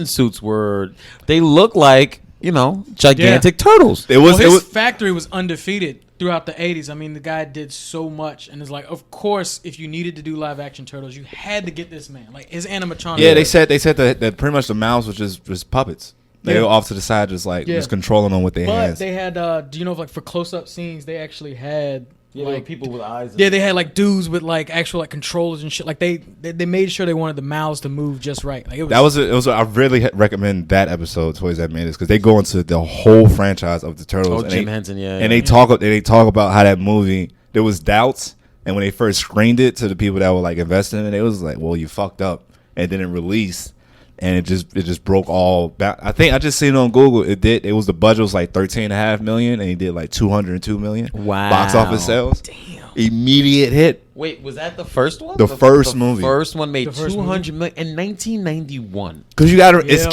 suits they look like, gigantic turtles. His factory was undefeated throughout the 80s. I mean, the guy did so much, and it's like, of course, if you needed to do live action turtles, you had to get this man. Like his animatronic. Yeah, they said that pretty much the mouths was just puppets. They were off to the side, just controlling them with their hands. But they had, do you know, like for close-up scenes, they actually had like people with eyes. Yeah, they had like dudes with like actual like controllers and shit. Like they made sure they wanted the mouths to move just right. Like it was. I really recommend that episode, Toys That Made Us, because they go into the whole franchise of the Turtles. Oh, Jim Henson, yeah. And they talk about how that movie, there was doubts, and when they first screened it to the people that were like investing in it, it was like, well, you fucked up, and then it released. And it just broke all. I think I just seen it on Google. It did. It was the budget was like $13.5 million, and he did like $202 million. Wow. Box office sales. Damn. Immediate hit. Wait, was that the first one? The first movie. The first one made $200 million in 1991. Because you got to. It's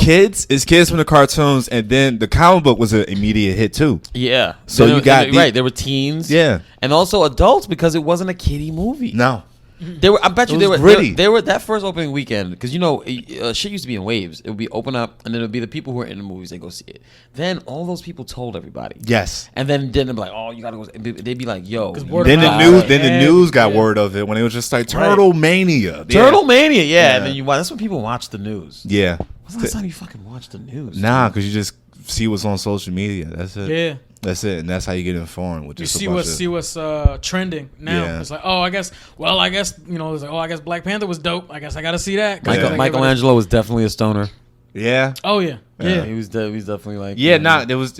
kids from the cartoons, and then the comic book was an immediate hit too. Yeah. So you got right. There were teens. Yeah. And also adults because it wasn't a kiddie movie. No. They were. I bet you they were gritty. They were that first opening weekend because shit used to be in waves. It would be open up, and then it would be the people who are in the movies. They go see it. Then all those people told everybody. Yes. And then they'd be like, "Oh, you gotta go." They'd be like, "Yo." Then the news got word of it when it was just like Turtle Mania. Turtle Mania, yeah. And then you watch. That's when people watch the news. Yeah. When's the last time you fucking watched the news? Nah, because you just see what's on social media. That's it. Yeah. That's it, and that's how you get informed. With You just see what's trending now. Yeah. It's like, I guess it's like, I guess Black Panther was dope. I guess I got to see that. Michelangelo was definitely a stoner. Yeah. Oh yeah. Yeah. He was definitely like. Yeah, it was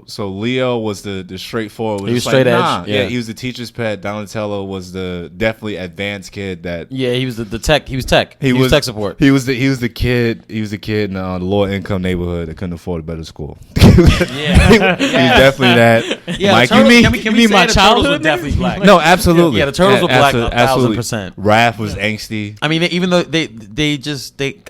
so Leo was the straightforward. He was straight edge. Yeah, he was the teacher's pet. Donatello was the definitely advanced kid that. Yeah, he was the tech. He was tech. He was tech support. He was the kid in the lower income neighborhood that couldn't afford a better school. Yeah, he's definitely that. Yeah, Mike, can we my say the turtles childhood were definitely black? No, absolutely. Yeah, the turtles were black 1,000%. Raph was angsty. I mean, even though they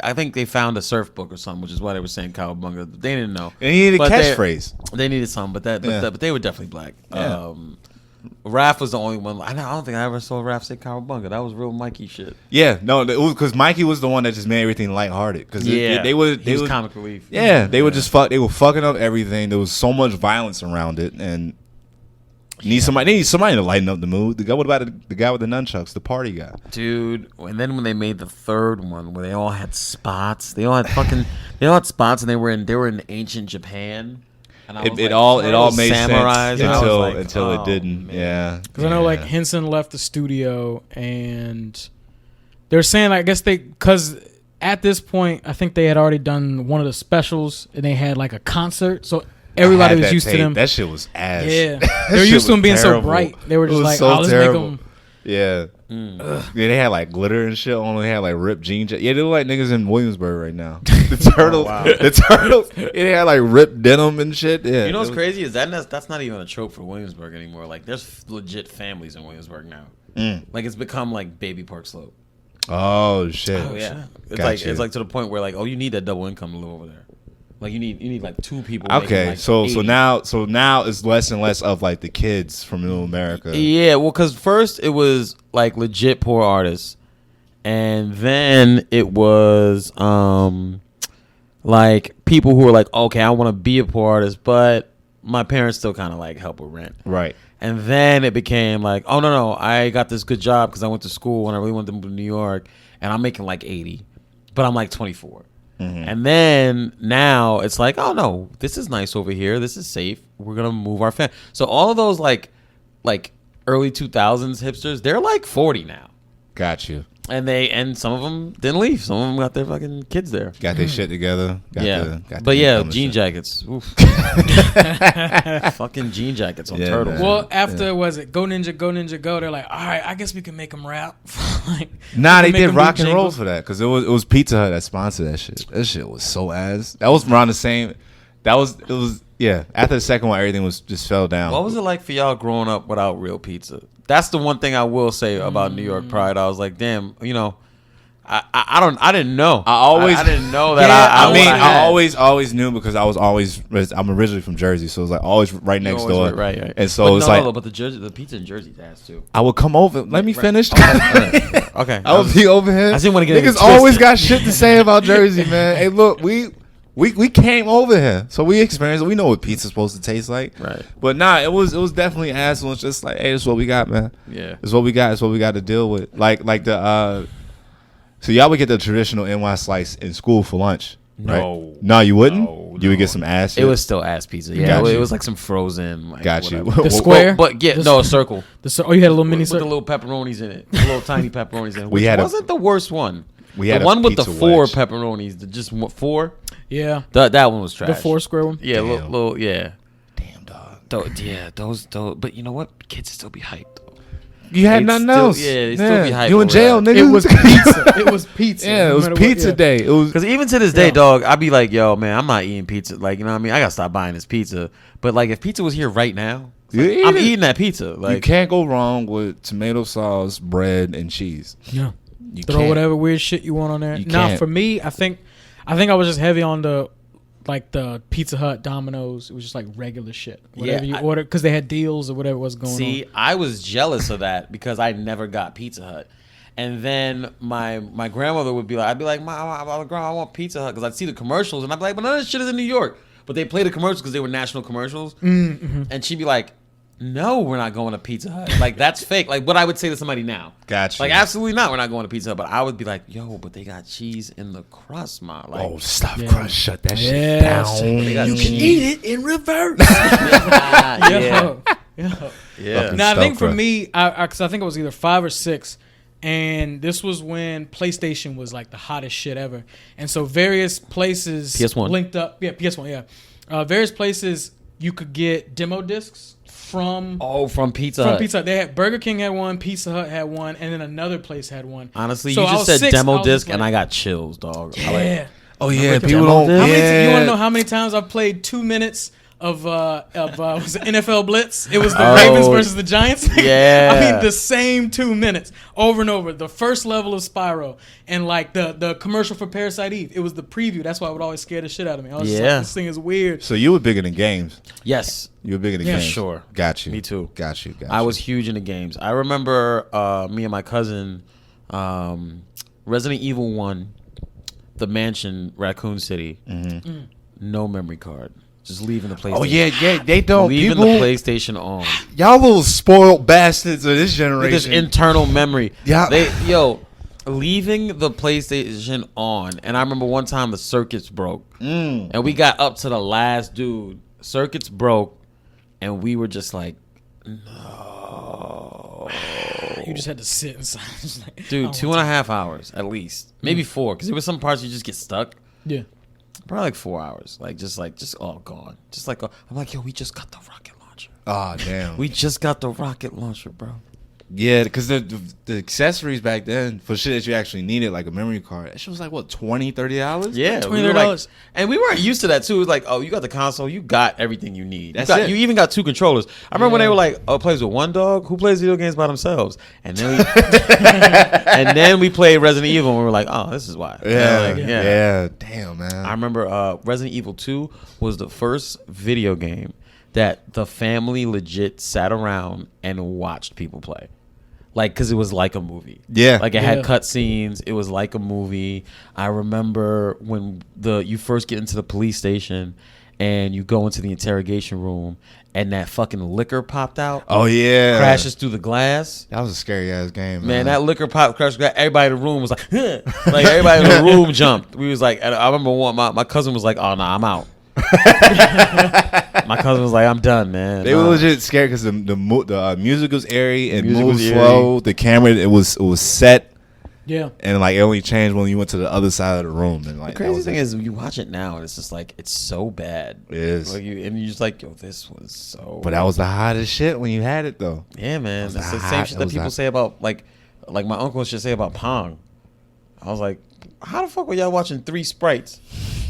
I think they found a surf book or something, which is why they were saying cowabunga. They didn't know. And he needed a But catchphrase. They needed some, but they were definitely black. Yeah. Raph was the only one. I don't think I ever saw Raph say cowabunga. That was real Mikey shit. Yeah, no, it was because Mikey was the one that just made everything lighthearted. Because they was comic relief. Yeah, they were just They were fucking up everything. There was so much violence around it, and need somebody to lighten up the mood. What about the guy with the nunchucks, the party guy, dude? And then when they made the third one, where they all had spots, they all had spots, and they were in ancient Japan. And it all made samurais sense until it didn't. Man. Yeah, because I know like Henson left the studio, and they're saying I guess because at this point I think they had already done one of the specials, and they had like a concert, so everybody was used to them. That shit was ass. Yeah, they were used to them being terrible. So bright. They were just like, let's make them. Yeah. Yeah, they had like glitter and shit on. They had like ripped jean jackets. Yeah, they look like niggas in Williamsburg right now. The turtles, the turtles. Yeah, they had like ripped denim and shit. Yeah, You know what's crazy is that's not even a trope for Williamsburg anymore. Like, there's legit families in Williamsburg now. Like, it's become like Baby Park Slope. Oh shit. Oh yeah, Gotcha. it's like to the point where like, oh, you need that double income to live over there. Like you need like 2 people. Okay, making, like, so 80. now it's less and less of like the kids from Middle America. Yeah, well, because first it was like legit poor artists, and then it was like people who were like, okay, I want to be a poor artist, but my parents still kind of like help with rent. Right. And then it became like, oh no, I got this good job because I went to school and I really wanted to move to New York, and I'm making like 80, but I'm like 24. And then now it's like, oh no, this is nice over here. This is safe. We're gonna move our family. So all of those like early 2000s hipsters, they're like 40 now. Got you. And some of them didn't leave. Some of them got their fucking kids there. Got their shit together. Got But the yeah, income jean and shit. jackets. Oof. Fucking jean jackets on Yeah, turtles. man. Well, after was it Go Ninja Go? They're like, all right, I guess we can make them rap. Like, Nah, we they can make did 'em rock do and roll jingles. for that because it was Pizza Hut that sponsored that shit. That shit was so ass. That was around the same. It was yeah. After the second one, everything was just fell down. What was it like for y'all growing up without real pizza? That's the one thing I will say about New York Pride. I was like, damn, I didn't know. I didn't know that. I always knew because I'm originally from Jersey, so it was like always right next door. Right. And so it's like but the pizza in Jersey's ass too. I would come over. Let me finish. Okay, I would be over here. I didn't wanna get it Niggas always twisted. got shit to say about Jersey, man. Hey, look, we came over here, so we experienced it. We know what pizza's supposed to taste like. Right. But nah, it was definitely ass. It's just like, hey, this is what we got, man. Yeah. It's what we got. It's what we got to deal with. Like the so y'all would get the traditional NY slice in school for lunch, right? No, you wouldn't. You would get some ass. It was still ass pizza. Yeah, Got it you. was like some frozen. Like, Got you. whatever. The square? But yeah, no, a circle. Oh, you had a little mini With the circle. little pepperonis in it, the little tiny pepperonis in it. Which had wasn't the worst one. We had the a one with the pizza 4 wedge. pepperonis, the just 4. Yeah, That one was trash. the 4 square one. Yeah, Damn. little yeah. Damn, dog. Those. But you know what? Kids still be hyped. You had They'd nothing still- else. yeah, they still be hype You in over jail, that. nigga. It was pizza. It was pizza. Yeah, it no was matter what, pizza yeah. day. It was. Because even to this day, Yeah. dog, I'd be like, yo, man, I'm not eating pizza. Like, you know what I mean? I gotta stop buying this pizza. But like, if pizza was here right now, You eat I'm it. eating that pizza. You Like, can't go wrong with tomato sauce, bread, and cheese. Yeah. You Throw can't. whatever weird shit you want on there. You Nah, can't. for me, I think I was just heavy on the Pizza Hut, Domino's. It was just like regular shit. Whatever Yeah, you order because they had deals or whatever was going see, on. I was jealous of that because I never got Pizza Hut. And then my grandmother would be like, I'd be like, Grandma, I want Pizza Hut because I'd see the commercials and I'd be like, but none of this shit is in New York. But they play the commercials because they were national commercials. And she'd be like, no, we're not going to Pizza Hut. Like, that's fake. Like, what I would say to somebody now. Gotcha. Like, absolutely not. We're not going to Pizza Hut. But I would be like, yo, but they got cheese in the crust, ma. Like, Oh, stop, Yeah. Crunch! Shut that shit Yeah. down. they got You can cheese. eat it in reverse. yeah. Yeah. Yeah. Fucking Now I think stuff, for bro. me, because I think it was either 5 or 6, and this was when PlayStation was like the hottest shit ever, and so various places PS1. linked up. Yeah, PS1. Yeah, various places you could get demo discs from. Oh, from Pizza From Hut. Pizza Hut. They had Burger King had one, Pizza Hut had one, and then another place had one. Honestly, So you I just was said 6, I demo was disc, like- and I got chills, dog. I Yeah. Oh yeah, Remember people demo don't. disc? How many you want to know Yeah. how many times I've played 2 minutes of was it NFL Blitz? It was the Oh. Ravens versus the Giants. Yeah. I mean the same 2 minutes over and over. The first level of Spyro and like the commercial for Parasite Eve. It was the preview. That's why it would always scare the shit out of me. I was just Yeah. like, this thing is weird. So you were bigger than games. Yes, You were bigger than Yeah, games. sure. Got you. Me too. Got you. I was huge into games. I remember me and my cousin, Resident Evil 1, The Mansion, Raccoon City. No memory card. Just leaving the PlayStation. Oh yeah. They don't. Leaving People, the PlayStation on. y'all little spoiled bastards of this With generation. this internal memory. Yeah. Leaving the PlayStation on. And I remember one time the circuits broke. And we got up to the last dude. Circuits broke. And we were just like, no. You just had to sit inside. Just like, I Dude, don't 2.5 hours at least. Maybe 4. Because there were some parts you just get stuck. Yeah. Probably like 4 hours. Just all gone. I'm like, yo, we just got the rocket launcher. Oh damn. We just got the rocket launcher, bro. Yeah, because the accessories back then for shit that you actually needed, like a memory card, that shit was like what, $20-$30? Yeah, $20. And we weren't used to that too. It was like, oh, you got the console, you got everything you need. That's it. You even got 2 controllers. I remember when they were like, oh, plays with one dog. Who plays video games by themselves? And then we played Resident Evil, and we were like, oh, this is why. Yeah. Damn, man. I remember Resident Evil 2 was the first video game that the family legit sat around and watched people play. Like, because it was like a movie. Yeah. Like, it had cutscenes. It was like a movie. I remember when you first get into the police station and you go into the interrogation room and that fucking liquor popped out. Oh, yeah. Crashes through the glass. That was a scary-ass game, Man, that liquor crashed. Everybody in the room was like, huh. Like, everybody in the room jumped. We was like, I remember my cousin was like, oh, nah, I'm out. My cousin was like, I'm done, man. They were legit scared because the music was airy and moved slow. The camera, it was set. Yeah. And like it only changed when you went to the other side of the room. And like the crazy thing is, you watch it now and it's just like, it's so bad. It is. Like and you're just like, yo, this was so. But that was the hottest shit when you had it though. Yeah, man. It's the same shit that people say about like my uncle should say about Pong. I was like, how the fuck were y'all watching 3 sprites?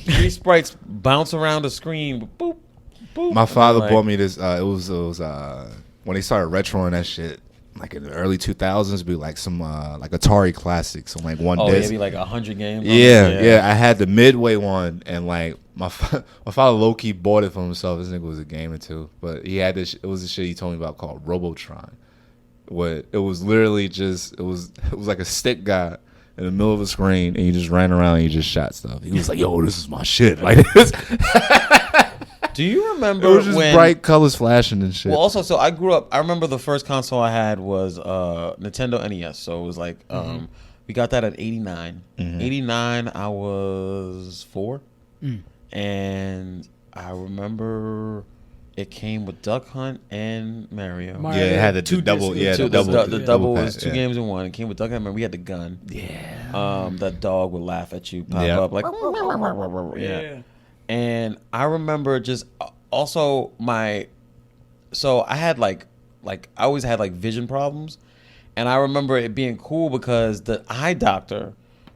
3 sprites bounce around the screen. Boop, boop. My father bought me this. It was when they started retroing that shit, like in the early 2000s, be like some like Atari classics on like one disc. Oh, maybe like 100 games. Yeah. I had the Midway one, and like my father low key bought it for himself. This nigga was a gamer too, but he had this. It was the shit he told me about called Robotron. What it was literally just it was like a stick guy in the middle of a screen, and you just ran around and you just shot stuff. He was like, "Yo, this is my shit." Like this. Do you remember it was just bright colors flashing and shit? Well, also, so I grew up. I remember the first console I had was Nintendo NES. So it was like we got that at 89. 89, I was 4, and I remember it came with Duck Hunt and Mario. Yeah, it had the double. The double was 2 games in one. It came with Duck Hunt. And we had the gun. Yeah. That dog would laugh at you, pop up like. Yeah. And I remember just also so I had like I always had like vision problems, and I remember it being cool because the eye doctor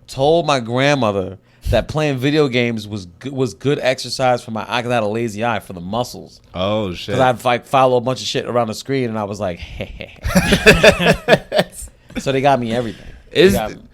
told my grandmother that playing video games was good exercise for my eye because I had a lazy eye for the muscles. Oh shit! Because I'd like follow a bunch of shit around the screen, and I was like, hey. So they got me everything.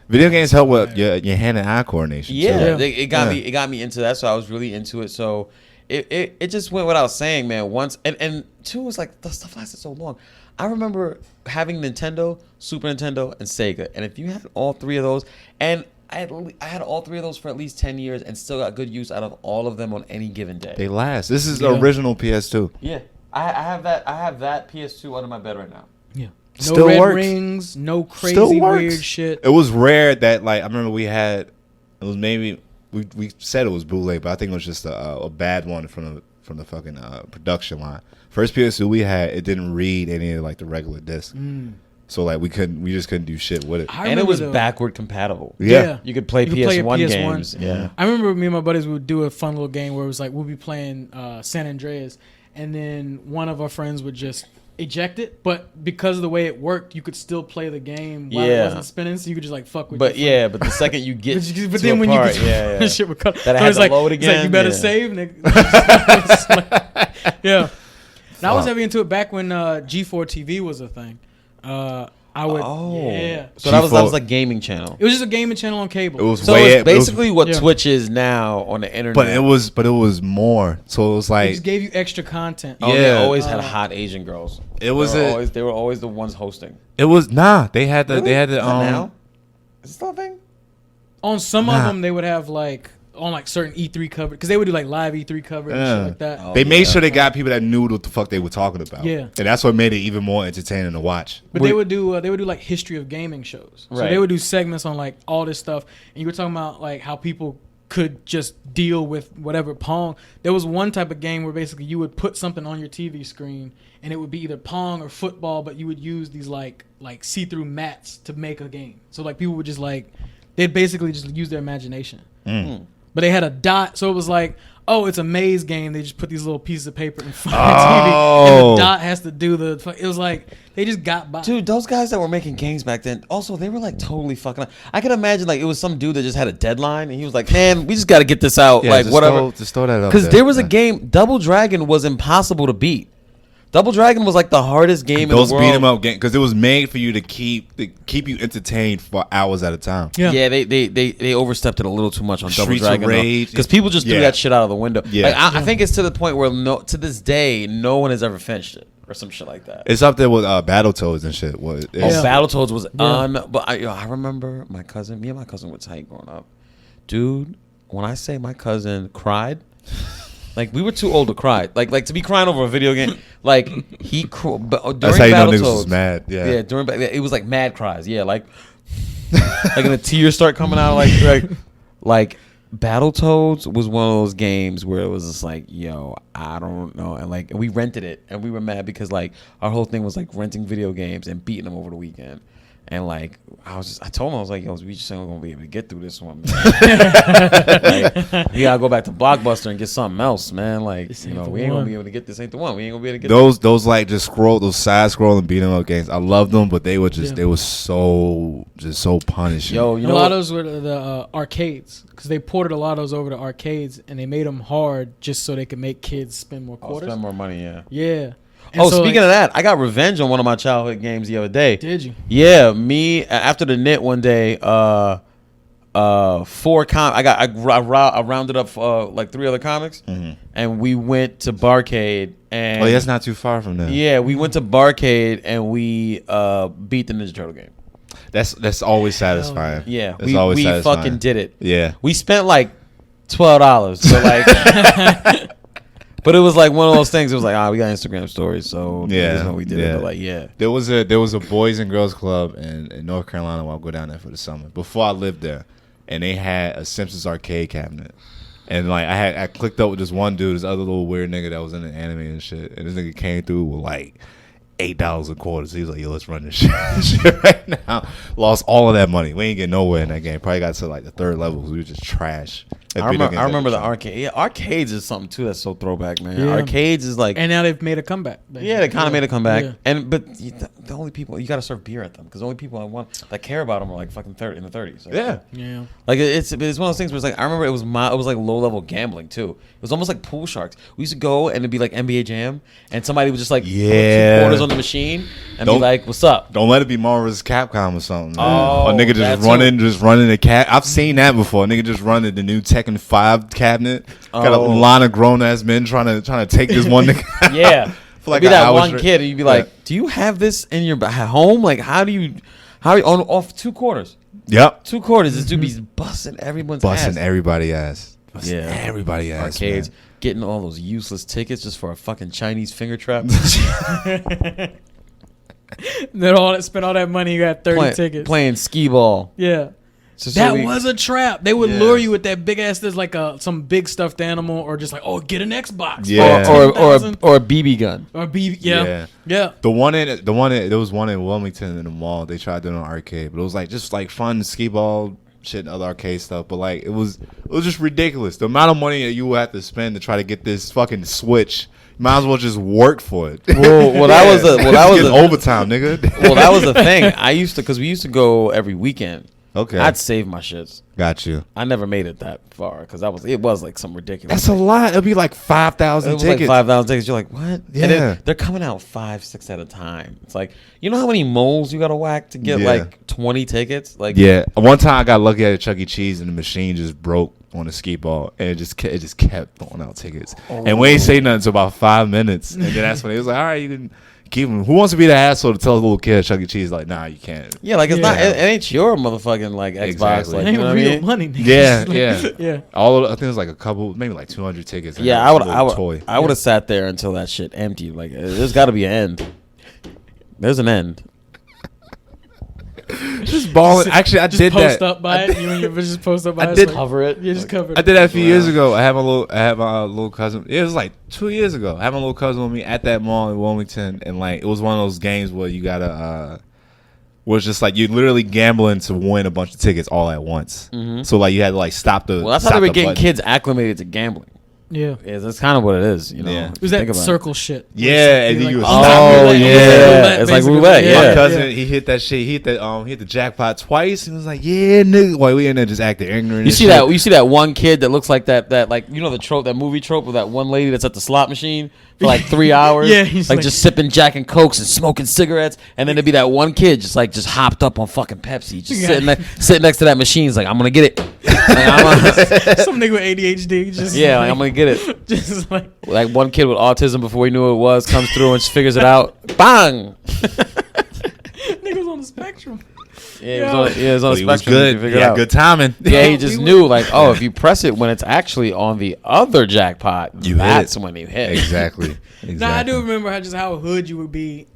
Video games help with your hand and eye coordination. Yeah, it got me into that, so I was really into it. So it just went without saying, man. Once and 2 was like the stuff lasted so long. I remember having Nintendo, Super Nintendo, and Sega, and if you had all 3 of those, and I had all 3 of those for at least 10 years, and still got good use out of all of them on any given day. They last. This is the original PS2. Yeah, I have that PS2 under my bed right now. Yeah. No Still red works. rings, no crazy weird shit. It was rare that like I remember it was maybe we said it was bootleg, but I think it was just a bad one from the fucking production line. First PS2 we had, it didn't read any of like the regular discs. So like we just couldn't do shit with it. And it was backward compatible. Yeah. You could play PS1 games. Yeah. I remember me and my buddies would do a fun little game where it was like we'd be playing San Andreas, and then one of our friends would just eject it, but because of the way it worked, you could still play the game while it wasn't spinning, so you could just like fuck with it. But the second you get but then when part, you get shit would cut. That I had to load again. It's like you better save, nigga. Yeah. And I was heavy into it back when G4 TV was a thing. I would. Oh. Yeah. So that was like gaming channel. It was just a gaming channel on cable. It was it's basically what Twitch is now on the internet. But it was more. So it was like it just gave you extra content. Oh, they always had hot Asian girls. They were always the ones hosting. It was they had the now? Is it still a thing? On some of them they would have like on like certain E3 coverage because they would do like live E3 coverage and shit like that. They made sure they got people that knew what the fuck they were talking about. Yeah, and that's what made it even more entertaining to watch. But they would do like history of gaming shows. So they would do segments on like all this stuff, and you were talking about like how people could just deal with whatever Pong. There was one type of game where basically you would put something on your TV screen, and it would be either Pong or football, but you would use these like see-through mats to make a game. So like people would just like they'd basically just use their imagination. but they had a dot, so it was like, oh, it's a maze game. They just put these little pieces of paper in front of the TV, and the dot has to do the. It was like they just got by. Dude, those guys that were making games back then, also they were like totally fucking up. I can imagine like it was some dude that just had a deadline, and he was like, "Man, we just got to get this out, like whatever." Just throw that up. Because there was a game, Double Dragon was impossible to beat. Double Dragon was like the hardest game in the world. Those beat 'em up games, because it was made for you to keep you entertained for hours at a time. Yeah, they overstepped it a little too much on Double Streets of Dragon Rage. because people just threw that shit out of the window. Yeah. Like, I think it's to the point where to this day no one has ever finished it or some shit like that. It's up there with Battletoads and shit. Battletoads was but I remember me and my cousin were tight growing up, dude. When I say my cousin cried. Like, we were too old to cry. Like to be crying over a video game. Like, he during That's how you know niggas was mad. Yeah. Yeah, it was like mad cries. Yeah, like and the tears start coming out. Like Battletoads was one of those games where it was just like, yo, I don't know. And like, we rented it, and we were mad because like our whole thing was like renting video games and beating them over the weekend. And like I told him, I was like, yo, we just ain't gonna be able to get through this one, man. Like, you gotta go back to Blockbuster and get something else, man. Like, we ain't gonna be able to get this. Ain't the one. We ain't gonna be able to get those like those side scrolling beat 'em up games. I loved them, but they were they were so punishing. Yo, you know, a lot of those were the arcades, because they ported a lot of those over to arcades, and they made them hard just so they could make kids spend more quarters. Spend more money, yeah. Yeah. And speaking of that, I got revenge on one of my childhood games the other day. Did you? Yeah, me after the knit one day. I rounded up like 3 other comics, and we went to Barcade. And that's not too far from there. Yeah, we went to Barcade and we beat the Ninja Turtle game. That's always satisfying. Yeah, we fucking did it. Yeah, we spent like $12. So like. But it was like one of those things. It was like, we got Instagram stories, so that's what we did. Yeah. But like, yeah, there was a boys and girls club in North Carolina where I'll go down there for the summer. Before I lived there, and they had a Simpsons arcade cabinet, and like I clicked up with this one dude, this other little weird nigga that was in the anime and shit, and this nigga came through with like $8 a quarter. So he was like, yo, let's run this shit right now. Lost all of that money. We ain't get nowhere in that game. Probably got to like the 3rd level because we were just trash. I remember the arcade. Yeah, arcades is something too that's so throwback, man. Yeah. Arcades is like, and now they've made a comeback. Yeah, they kind of made a comeback. Yeah. But the only people you got to serve beer at them, because the only people that care about them are like fucking in the 30s. So. Yeah. Like it's one of those things where it's like I remember it was like low level gambling too. It was almost like pool sharks. We used to go and it'd be like NBA Jam, and somebody would just like put 2 quarters on the machine and be like, "What's up?" Don't let it be Marvel's Capcom or something. Man. Oh, a nigga just running the cat. I've seen that before. A nigga just running the new Tekken 5 cabinet. Got a line of grown ass men trying to take this one nigga. Yeah, for like be that one kid, and you'd be like, "Do you have this in your home? Like, how do you off 2 quarters?" Yep, 2 quarters. This dude be busting everybody's ass. Everybody ass. Everybody ass. Arcades, man. Getting all those useless tickets just for a fucking Chinese finger trap. Then spent all that money, you got 30 tickets. Playing skee ball. Yeah. That was a trap. They would lure you with that big ass. There's like some big stuffed animal, or just like, get an Xbox. Yeah. Or a BB gun. Or BB. Yeah. There was one in Wilmington in the mall. They tried doing an arcade, but it was like just like fun skee ball shit and other arcade stuff. But like it was just ridiculous. The amount of money that you would have to spend to try to get this fucking Switch. Might as well just work for it. Well, that was overtime, nigga. Well, that was the thing. Because we used to go every weekend. Okay, I'd save my shits. Got you. I never made it that far because it was like some ridiculous. That's a lot. It'll be like 5,000 tickets. Like 5,000 tickets. You're like, what? Yeah. And they're coming out 5, 6 at a time. It's like, you know how many moles you got to whack to get like 20 tickets? Like, one time I got lucky at a Chuck E. Cheese and the machine just broke on a skee ball, and it just kept throwing out tickets. And we ain't say nothing until about 5 minutes, and then that's when it was like, all right, you can keep them. Who wants to be the asshole to tell a little kid at Chuck E. Cheese like, nah, you can't? Yeah, like it's not. It ain't your motherfucking like Xbox. Exactly. Like, it ain't you know real what I mean? money. Nigga. Yeah. I think it was like a couple, maybe like 200 tickets. Yeah, I would have sat there until that shit emptied. Like, there's got to be an end. There's an end. Just balling. Actually, I did that. Post up by it. You and your bitch just post up by it. I did cover it. You just cover it. I did that a few years ago. I had my little cousin. It was like 2 years ago. I had my little cousin with me at that mall in Wilmington, and like it was one of those games where you gotta was just like you're literally gambling to win a bunch of tickets all at once. So like you had to like stop the. Well, that's how they were getting kids acclimated to gambling. Yeah. That's kind of what it is, you know. Yeah. It was that circle shit. Yeah, and then you. Oh yeah, it's like roulette. My Yeah. cousin, he hit that shit. He hit the jackpot twice. And was like, yeah, nigga. Why we in there just acting ignorant? You see that? You see that one kid that looks like that like you know the trope, that movie trope with that one lady that's at the slot machine for like 3 hours. Yeah, he's like just sipping Jack and Cokes and smoking cigarettes, and then there'd be that one kid just hopped up on fucking Pepsi, just sitting next to that machine. He's like, I'm gonna get it. Some nigga with ADHD. Just like, I'm gonna get it. Just like one kid with autism before he knew what it was comes through and just figures it out. Bang. niggas on the spectrum. Yeah, he was on the spectrum. Good. Yeah, good timing. Yeah, he just knew if you press it when it's actually on the other jackpot, that's when you hit. Exactly. Now I do remember how hood you would be.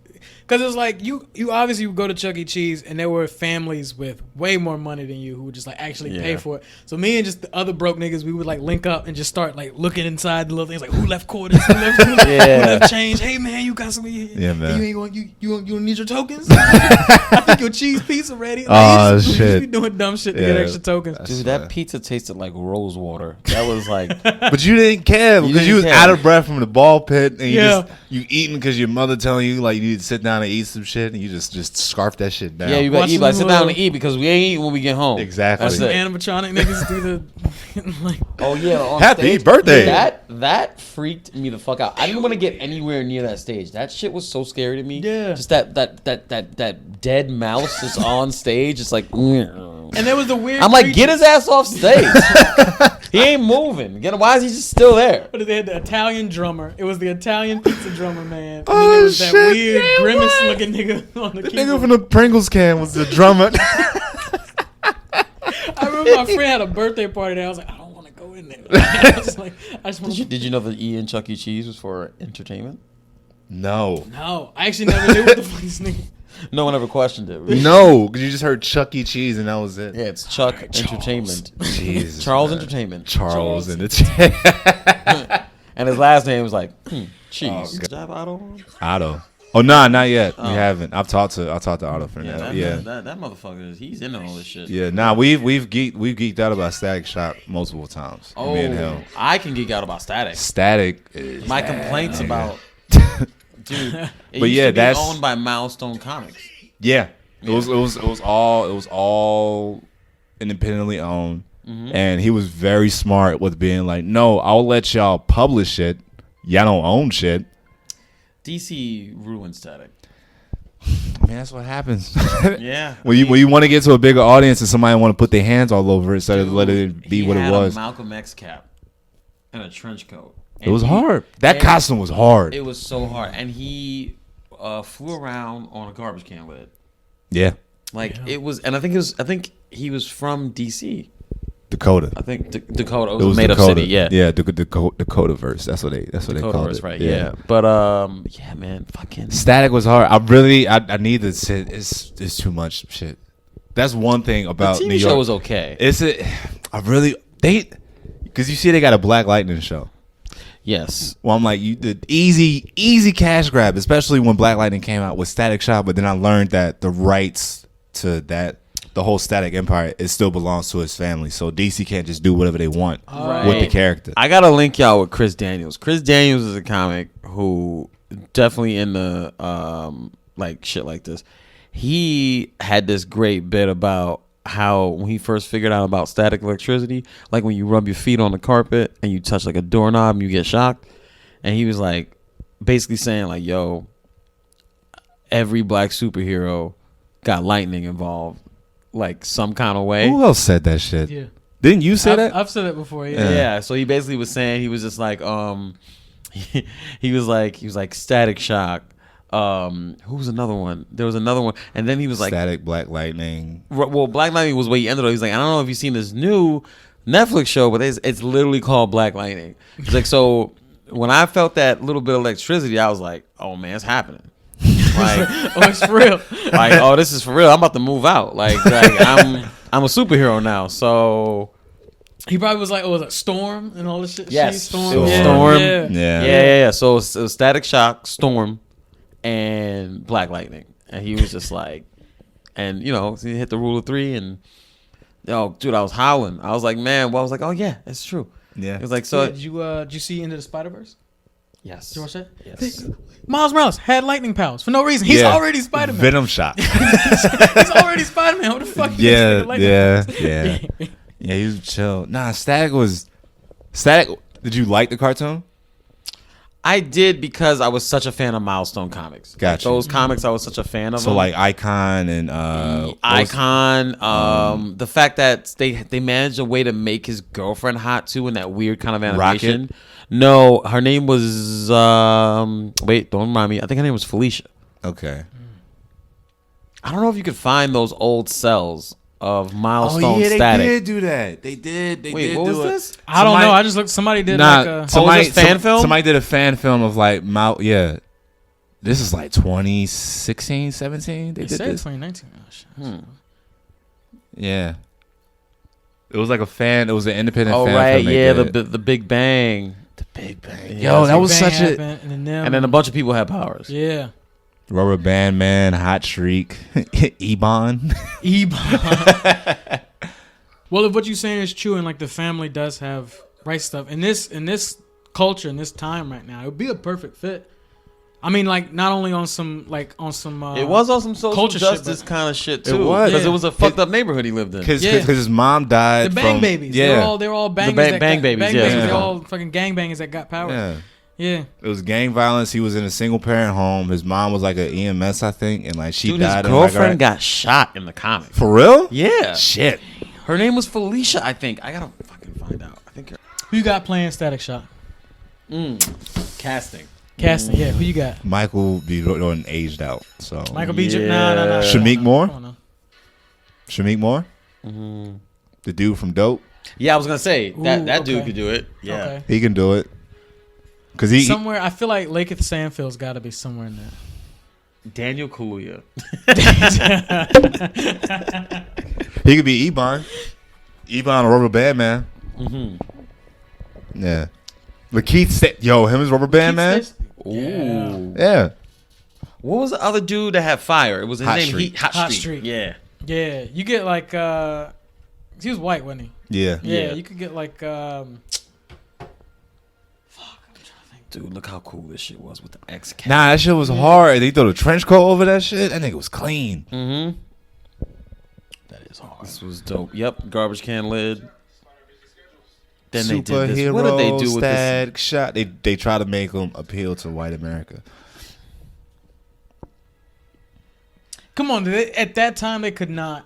Because it was like, you obviously would go to Chuck E. Cheese, and there were families with way more money than you who would just actually pay for it. So me and just the other broke niggas, we would link up and just start looking inside the little things, who left quarters, who left change. Hey man, you got some? Yeah, man. You ain't going, you don't need your tokens. I think your cheese pizza ready. Oh shit! You just be doing dumb shit to get extra tokens. Dude, that pizza tasted like rose water. That was like, but you didn't care because you was out of breath from the ball pit, and you eating because your mother telling you you need to sit down and eat some shit, and you just scarf that shit down. Yeah, you gotta eat. Sit down and eat because we ain't eating when we get home. Exactly. That's it. Animatronic niggas do the oh yeah, on happy stage, birthday. That freaked me the fuck out. I didn't want to get anywhere near that stage. That shit was so scary to me. Yeah. Just that dead mouse just on stage. It's like. And there was the weird. I'm like, get his ass off stage. He ain't moving. Why is he just still there? But they had the Italian drummer. It was the Italian pizza drummer, man. And then there was that weird grimace looking nigga on the keyboard. Nigga from the Pringles can was the drummer. I remember my friend had a birthday party there. I was like, I don't want to go in there. I was like, Did you know that E in Chuck E. Cheese was for entertainment? No, I actually never knew what the fuck this nigga. No one ever questioned it. Really. No, because you just heard Chuck E. Cheese and that was it. Yeah, it's Chuck Entertainment. Jesus, Charles Entertainment. Charles Entertainment. And his last name was Cheese. Otto. Oh no, not yet. We haven't. I've talked to Otto for now. That motherfucker. He's into all this shit. Yeah, we've geeked out about Static Shock multiple times. Oh, me and him. I can geek out about Static. Static is my complaints about. Dude, but yeah, that's owned by Milestone Comics. Yeah, it was all independently owned, and he was very smart with being like, "No, I'll let y'all publish it. Y'all don't own shit." DC ruined Static. I mean, that's what happens. Yeah, when you want to get to a bigger audience and somebody want to put their hands all over it instead of letting it be what it was. A Malcolm X cap and a trench coat. It was hard. That costume was hard. It was so hard, and he flew around on a garbage can with it. Yeah, it was, and I think he was from DC, Dakota. I think Dakota. It was made up city. Yeah, Dakota verse. That's what they called it. Right. Yeah. But yeah, man, fucking Static was hard. I need to sit. It's too much shit. That's one thing about the TV New York. show was okay. Because you see they got a Black Lightning show. Yes. Well, I'm like, you did easy cash grab, especially when Black Lightning came out with Static Shock. But then I learned that the rights to the whole Static Empire, it still belongs to his family. So DC can't just do whatever they want with the character. I gotta link y'all with Chris Daniels. Chris Daniels is a comic who definitely in the shit like this. He had this great bit about how when he first figured out about static electricity, like when you rub your feet on the carpet and you touch a doorknob and you get shocked, and he was basically saying yo, every black superhero got lightning involved some kind of way. Who else said that shit? Yeah, didn't you say that? I've said it before. Yeah. So he basically was saying, he was just he was like Static Shock. Who was another one? There was another one, and then he was Static, Black Lightning. Well, Black Lightning was where he ended up. He's like, I don't know if you've seen this new Netflix show, but it's literally called Black Lightning. He's so when I felt that little bit of electricity, I was like, oh man, it's happening. Oh, it's for real. Oh, this is for real. I'm about to move out. I'm a superhero now. So he probably was like, oh, was it Storm and all this shit? Yes, Storm. It was Yeah. Storm. Yeah. So it was Static Shock, Storm, and Black Lightning, and he was just like, And he hit the rule of 3, and dude, I was howling. I was like, man. Well, I was like, oh yeah, it's true. Yeah. It was like, so. Did you see Into the Spider-Verse? Yes. Did you watch that? Yes. Miles Morales had lightning powers for no reason. He's already Spider-Man. Venom shot. He's already Spider-Man. What the fuck? Yeah. Yeah, he was chill. Nah, Static. Did you like the cartoon? I did because I was such a fan of Milestone Comics. Gotcha. Those comics, I was such a fan of. So them. like Icon and the fact that they managed a way to make his girlfriend hot too in that weird kind of animation. Rocket? No, her name was wait, don't remind me. I think her name was Felicia. Okay. I don't know if you could find those old cells of Milestone They Static. did do that. They did. Wait, what was this? I don't know. I just looked. Somebody did like a fan film? Somebody did a fan film of like This is like 2016, 17. They did this. 2019. Oh, shit. Yeah. It was like a fan. It was an independent fan right, film. yeah, the Big Bang. The Big Bang. Yeah, Yo, that was Bang such a. happened, And then a bunch of people had powers. Yeah. Rubber Band Man, Hot Streak, Ebon. Well, if what you're saying is true, and like the family does have right stuff in this culture, in this time right now, it would be a perfect fit. I mean, like not only on some it was on some social justice kind of shit too. It was because it was a fucked up neighborhood he lived in. Because his mom died. The Bang Babies. Yeah, They're all bangers. Bang Babies. Yeah, They're all fucking gangbangers that got power. Yeah. It was gang violence. He was in a single parent home. His mom was like an EMS, I think, and like she died. His girlfriend got shot in the comic. For real? Yeah. Shit. Her name was Felicia, I think. I gotta fucking find out. I think. Who you got playing Static Shock? Casting. Yeah. Who you got? Michael B. Jordan aged out. So Michael B. Jordan. No. Shameik Moore. Come on now. Shameik Moore. The dude from Dope. Yeah, I was gonna say that dude okay. could do it. Yeah. Okay. He can do it. Cause he somewhere, I feel like Lakeith Sandfield's got to be somewhere in there. Daniel Kaluuya. He could be Ebon. Ebon, Rubber Band Man. Yeah. Lakeith him as Rubber Band Man. Ooh. Yeah. What was the other dude that had fire? It was his Hot name. Streak. Hot Streak. Yeah. Yeah. You get like he was white, wasn't he? Yeah. Yeah. You could get like Dude, look how cool this shit was with the X. Nah, that shit was hard. They threw the trench coat over that shit. That nigga was clean. That is hard. This was dope. Yep, garbage can lid. Then Superhero, they did this. What did they do with Static this? Shot. They try to make them appeal to white America. Come on, at that time they could not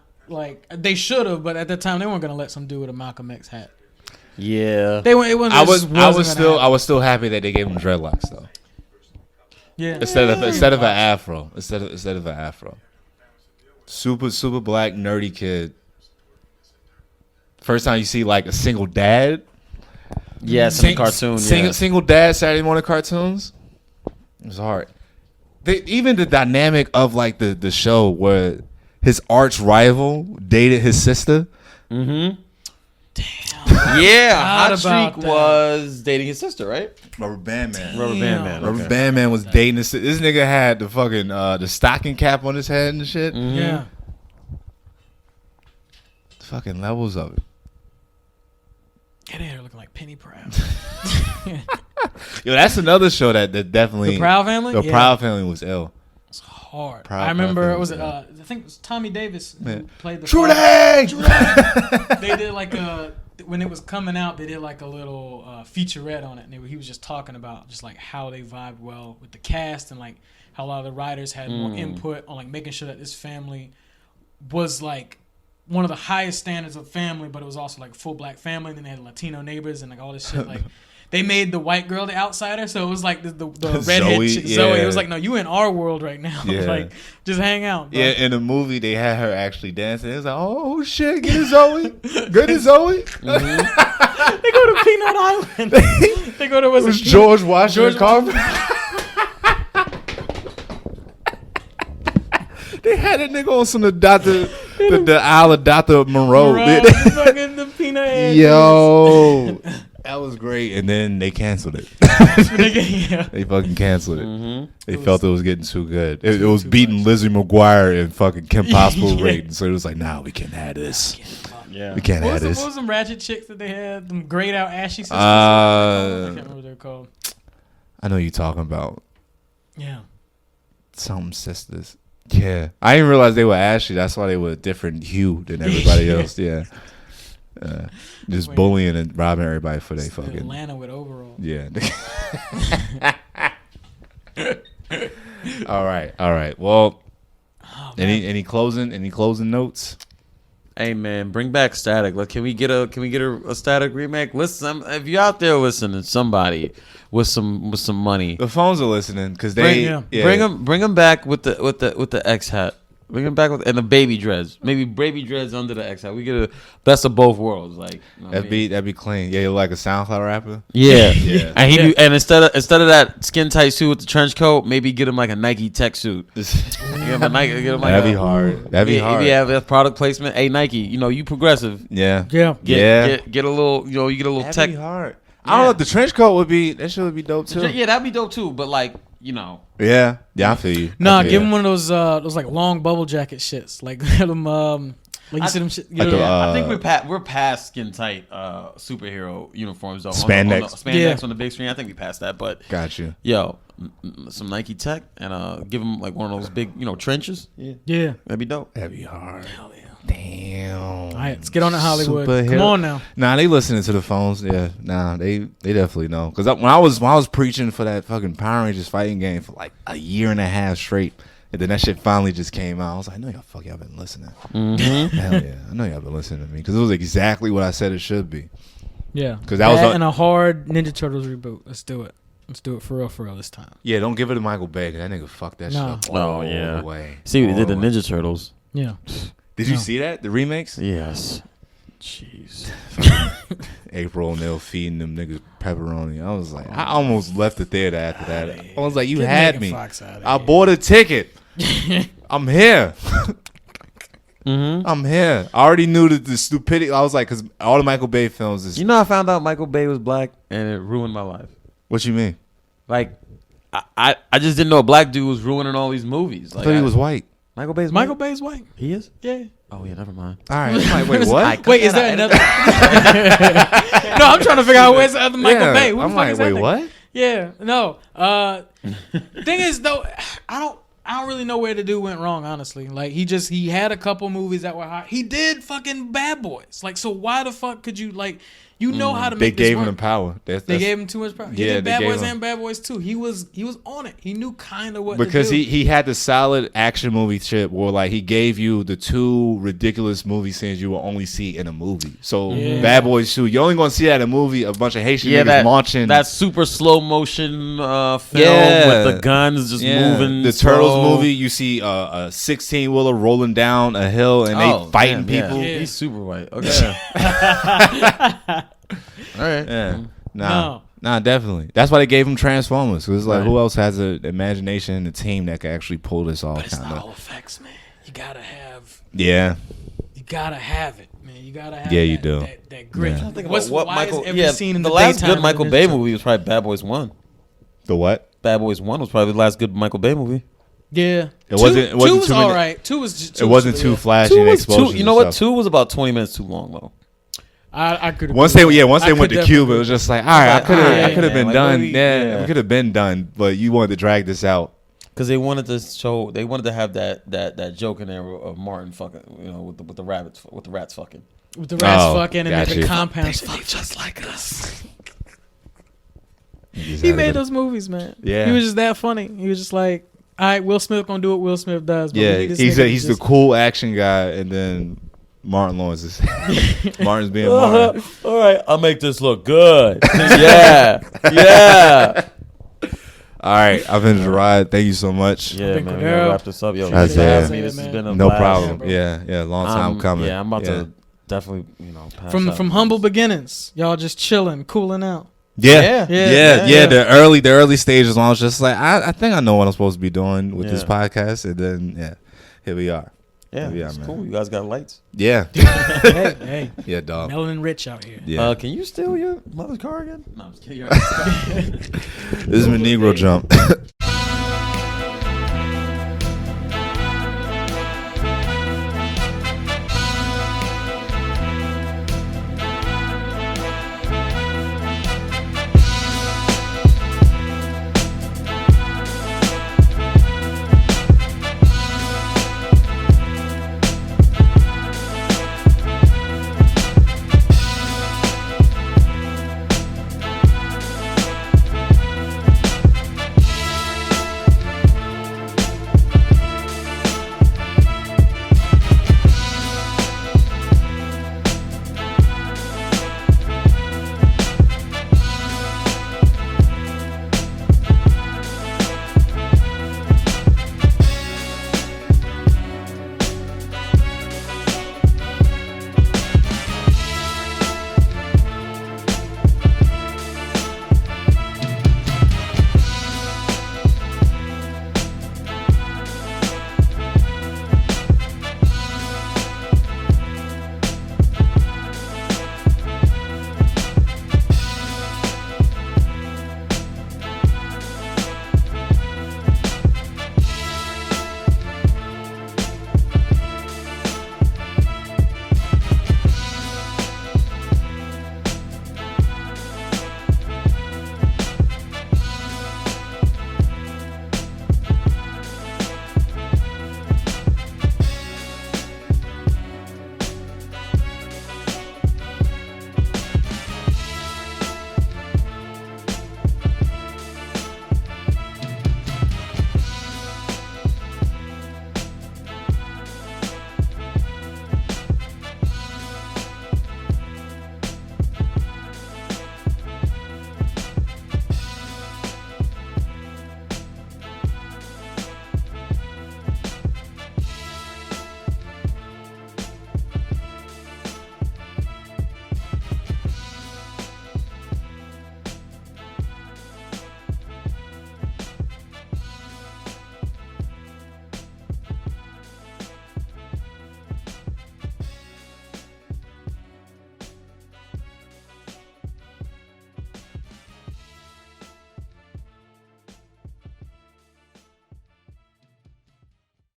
they should have, but at that time they weren't gonna let some dude with a Malcolm X hat. Yeah, they went. It wasn't. I was still happy that they gave him dreadlocks though. Yeah, instead of an afro. Instead of an afro. Super black nerdy kid. First time you see like a single dad. Yes, in a cartoon. Single dad Saturday morning cartoons. It was hard. Even the dynamic of like the show where his arch rival dated his sister. Damn. Yeah, Hot Streak was dating his sister, right? Rubber Band Man. Rubber Band Man was dating this nigga had the fucking the stocking cap on his head and shit. Yeah. The fucking levels of it. Get in here looking like Penny Proud. Yo, that's another show that definitely The Proud Family. The Proud Family was ill. It's hard. Proud I remember Family was was I think it was Tommy Davis who played the True Day. Day. They did like when it was coming out, they did like a little featurette on it, and he was just talking about just like how they vibed well with the cast, and like how a lot of the writers had more input on like making sure that this family was like one of the highest standards of family, but it was also like a full black family. And then they had Latino neighbors and like all this shit. Like they made the white girl the outsider, so it was like the redhead chick, Zoe. It was like, no, you in our world right now. Like just hang out. Bro. Yeah, in the movie they had her actually dancing. It was like, oh shit, get it Zoe, get it Zoe. They go to Peanut Island. They go to it was George Washington Carver. They had a nigga on some the Isle of Dr. Moreau. Fucking the peanut head. Yo. that was great. And then they canceled it. Yeah. They fucking canceled it. Mm-hmm. They felt it was getting too good. It was beating Lizzie McGuire and fucking Kim Possible ratings. So it was like, nah, we can't have this. Yeah. We can't have this. What was some ratchet chicks that they had? Them grayed out ashy sisters? I can't remember what they're called. I know you're talking about Yeah. some sisters. Yeah. I didn't realize they were ashy. That's why they were a different hue than everybody else. Yeah. Just bullying and robbing everybody for they fucking Atlanta with overalls. Yeah. All right. Well, any closing notes? Hey man, bring back Static. Like, can we get a Static remake? Listen, if you're out there listening, somebody with some money, The phones are listening because they bring them back with the X hat. Bring them back with and the baby dreads. Maybe baby dreads under the X hat. We get a best of both worlds. Like, you know that'd be clean. Yeah, you're like a SoundCloud rapper. Yeah, Yeah. And instead of that skin tight suit with the trench coat, maybe get him like a Nike tech suit. Get him a Nike. Get him like That'd be hard. That'd be hard. If you have a product placement, hey Nike, you progressive. Yeah. Yeah. Get a little, you get a little That'd tech. be hard. I don't know if the trench coat would be. That shit would be dope too. Yeah, that'd be dope too. But like, Yeah, I feel you. Nah, I feel give you. him one of those like long bubble jacket shits. Like them like you see them shit. Like the, I think we're past skin tight superhero uniforms though. Spandex. Spandex on the big screen. I think we passed that. But Got you. yo, some Nike tech and give him like one of those big trenches. Yeah. That'd be dope. That'd be hard. Hell yeah. Damn. All right, let's get on to Hollywood. Superhero. Come on now. Nah, they listening to the phones. Yeah, nah, they definitely know. Because when I was preaching for that fucking Power Rangers fighting game for like a year and a half straight, and then that shit finally just came out. I was like, I know y'all been listening. Mm-hmm. Hell yeah, I know y'all been listening to me because it was exactly what I said it should be. Yeah. Because that was and a hard Ninja Turtles reboot. Let's do it. Let's do it for real this time. Yeah, don't give it to Michael Bay. That nigga fucked that shit up all the way. See what they All did the way. Ninja Turtles. Yeah. Did you see that? The remakes? Yes. Jeez. April O'Neil feeding them niggas pepperoni. I was like, I almost left the theater after that. I was like, you Get had Megan me. Fox out of I here. bought a ticket. I'm here. Mm-hmm. I'm here. I already knew the stupidity. I was like, because all the Michael Bay films is. I found out Michael Bay was black and it ruined my life. What you mean? Like, I just didn't know a black dude was ruining all these movies. I Like, thought he was white. Michael Bay's Michael Bay's white. He is? Yeah. Oh yeah, never mind. All right. I'm like, wait, what? Wait, is there another? No, I'm trying to figure out where's the other Michael Yeah, Bay. Who the I'm fuck like, is that wait, thing? what? Yeah, no. Thing is though, I don't really know where the dude went wrong, honestly. Like he had a couple movies that were hot. He did fucking Bad Boys. Like, so why the fuck could you know how to They make this gave work. him the power. They gave him too much power. He Yeah, did they Bad gave Boys him- and Bad Boys 2. He was on it. He knew kind of what because to do. he had the solid action movie shit where like he gave you the two ridiculous movie scenes you will only see in a movie. So Yeah. Bad Boys 2, you're only gonna see that in a movie, a bunch of Haitian niggas launching that super slow motion film Yeah. with the guns just moving. The slow. Turtles movie, you see a 16-wheeler rolling down a hill and they fighting damn, yeah. people. Yeah. He's super white. Okay. All right. Yeah. No. Nah, definitely. That's why they gave him Transformers. It was like, Right. who else has an imagination and a team that can actually pull this off? But it's Kind not all of. effects, man. You gotta have Yeah. it, man. You gotta have Yeah, you that, do. that grit. Yeah. Think What's about why is every yeah, scene in the the last daytime good Michael in Bay Ninja movie was probably Bad Boys 1. The what? Bad Boys 1 was probably the last good Michael Bay movie. Yeah. It wasn't Two too was many- all right. Two was just It wasn't too flashy and explosions. You know and what? stuff. 2 was about 20 minutes too long though. I could Once they went to Cuba, it was just like, all right, I could Yeah, have been like, done. what Yeah, we could have been done, but you wanted to drag this out. Because they wanted to have that joke in there of Martin fucking, with the rats fucking. with the rats Oh, fucking and then got the you. compounds. just like us. He made those movies, man. Yeah. He was just that funny. He was just like, all right, Will Smith gonna do what Will Smith does. But Yeah, we need this he's nigga to the just- cool action guy, and then Martin Lawrence is Martin's being Martin. All right, I'll make this look good. yeah. All right, I've been Gerard. Thank you so much. Yeah, Think man. Cordero. We gotta wrap this up, yo. That's Thanks for it. having me. This has been a No blast. problem. bro. Yeah, long time coming. Yeah, I'm about to definitely, pass from out. humble beginnings, y'all just chilling, cooling out. Yeah. Yeah. The early stages, when I was just like, I think I know what I'm supposed to be doing with this Yeah. podcast, and then here we are. Yeah, Yeah, it's man. cool. You guys got lights. Yeah. Hey, Yeah, dog. melanin rich out here. Yeah. Can you steal your mother's car again? No, I'm just kidding. This is my Negro jump.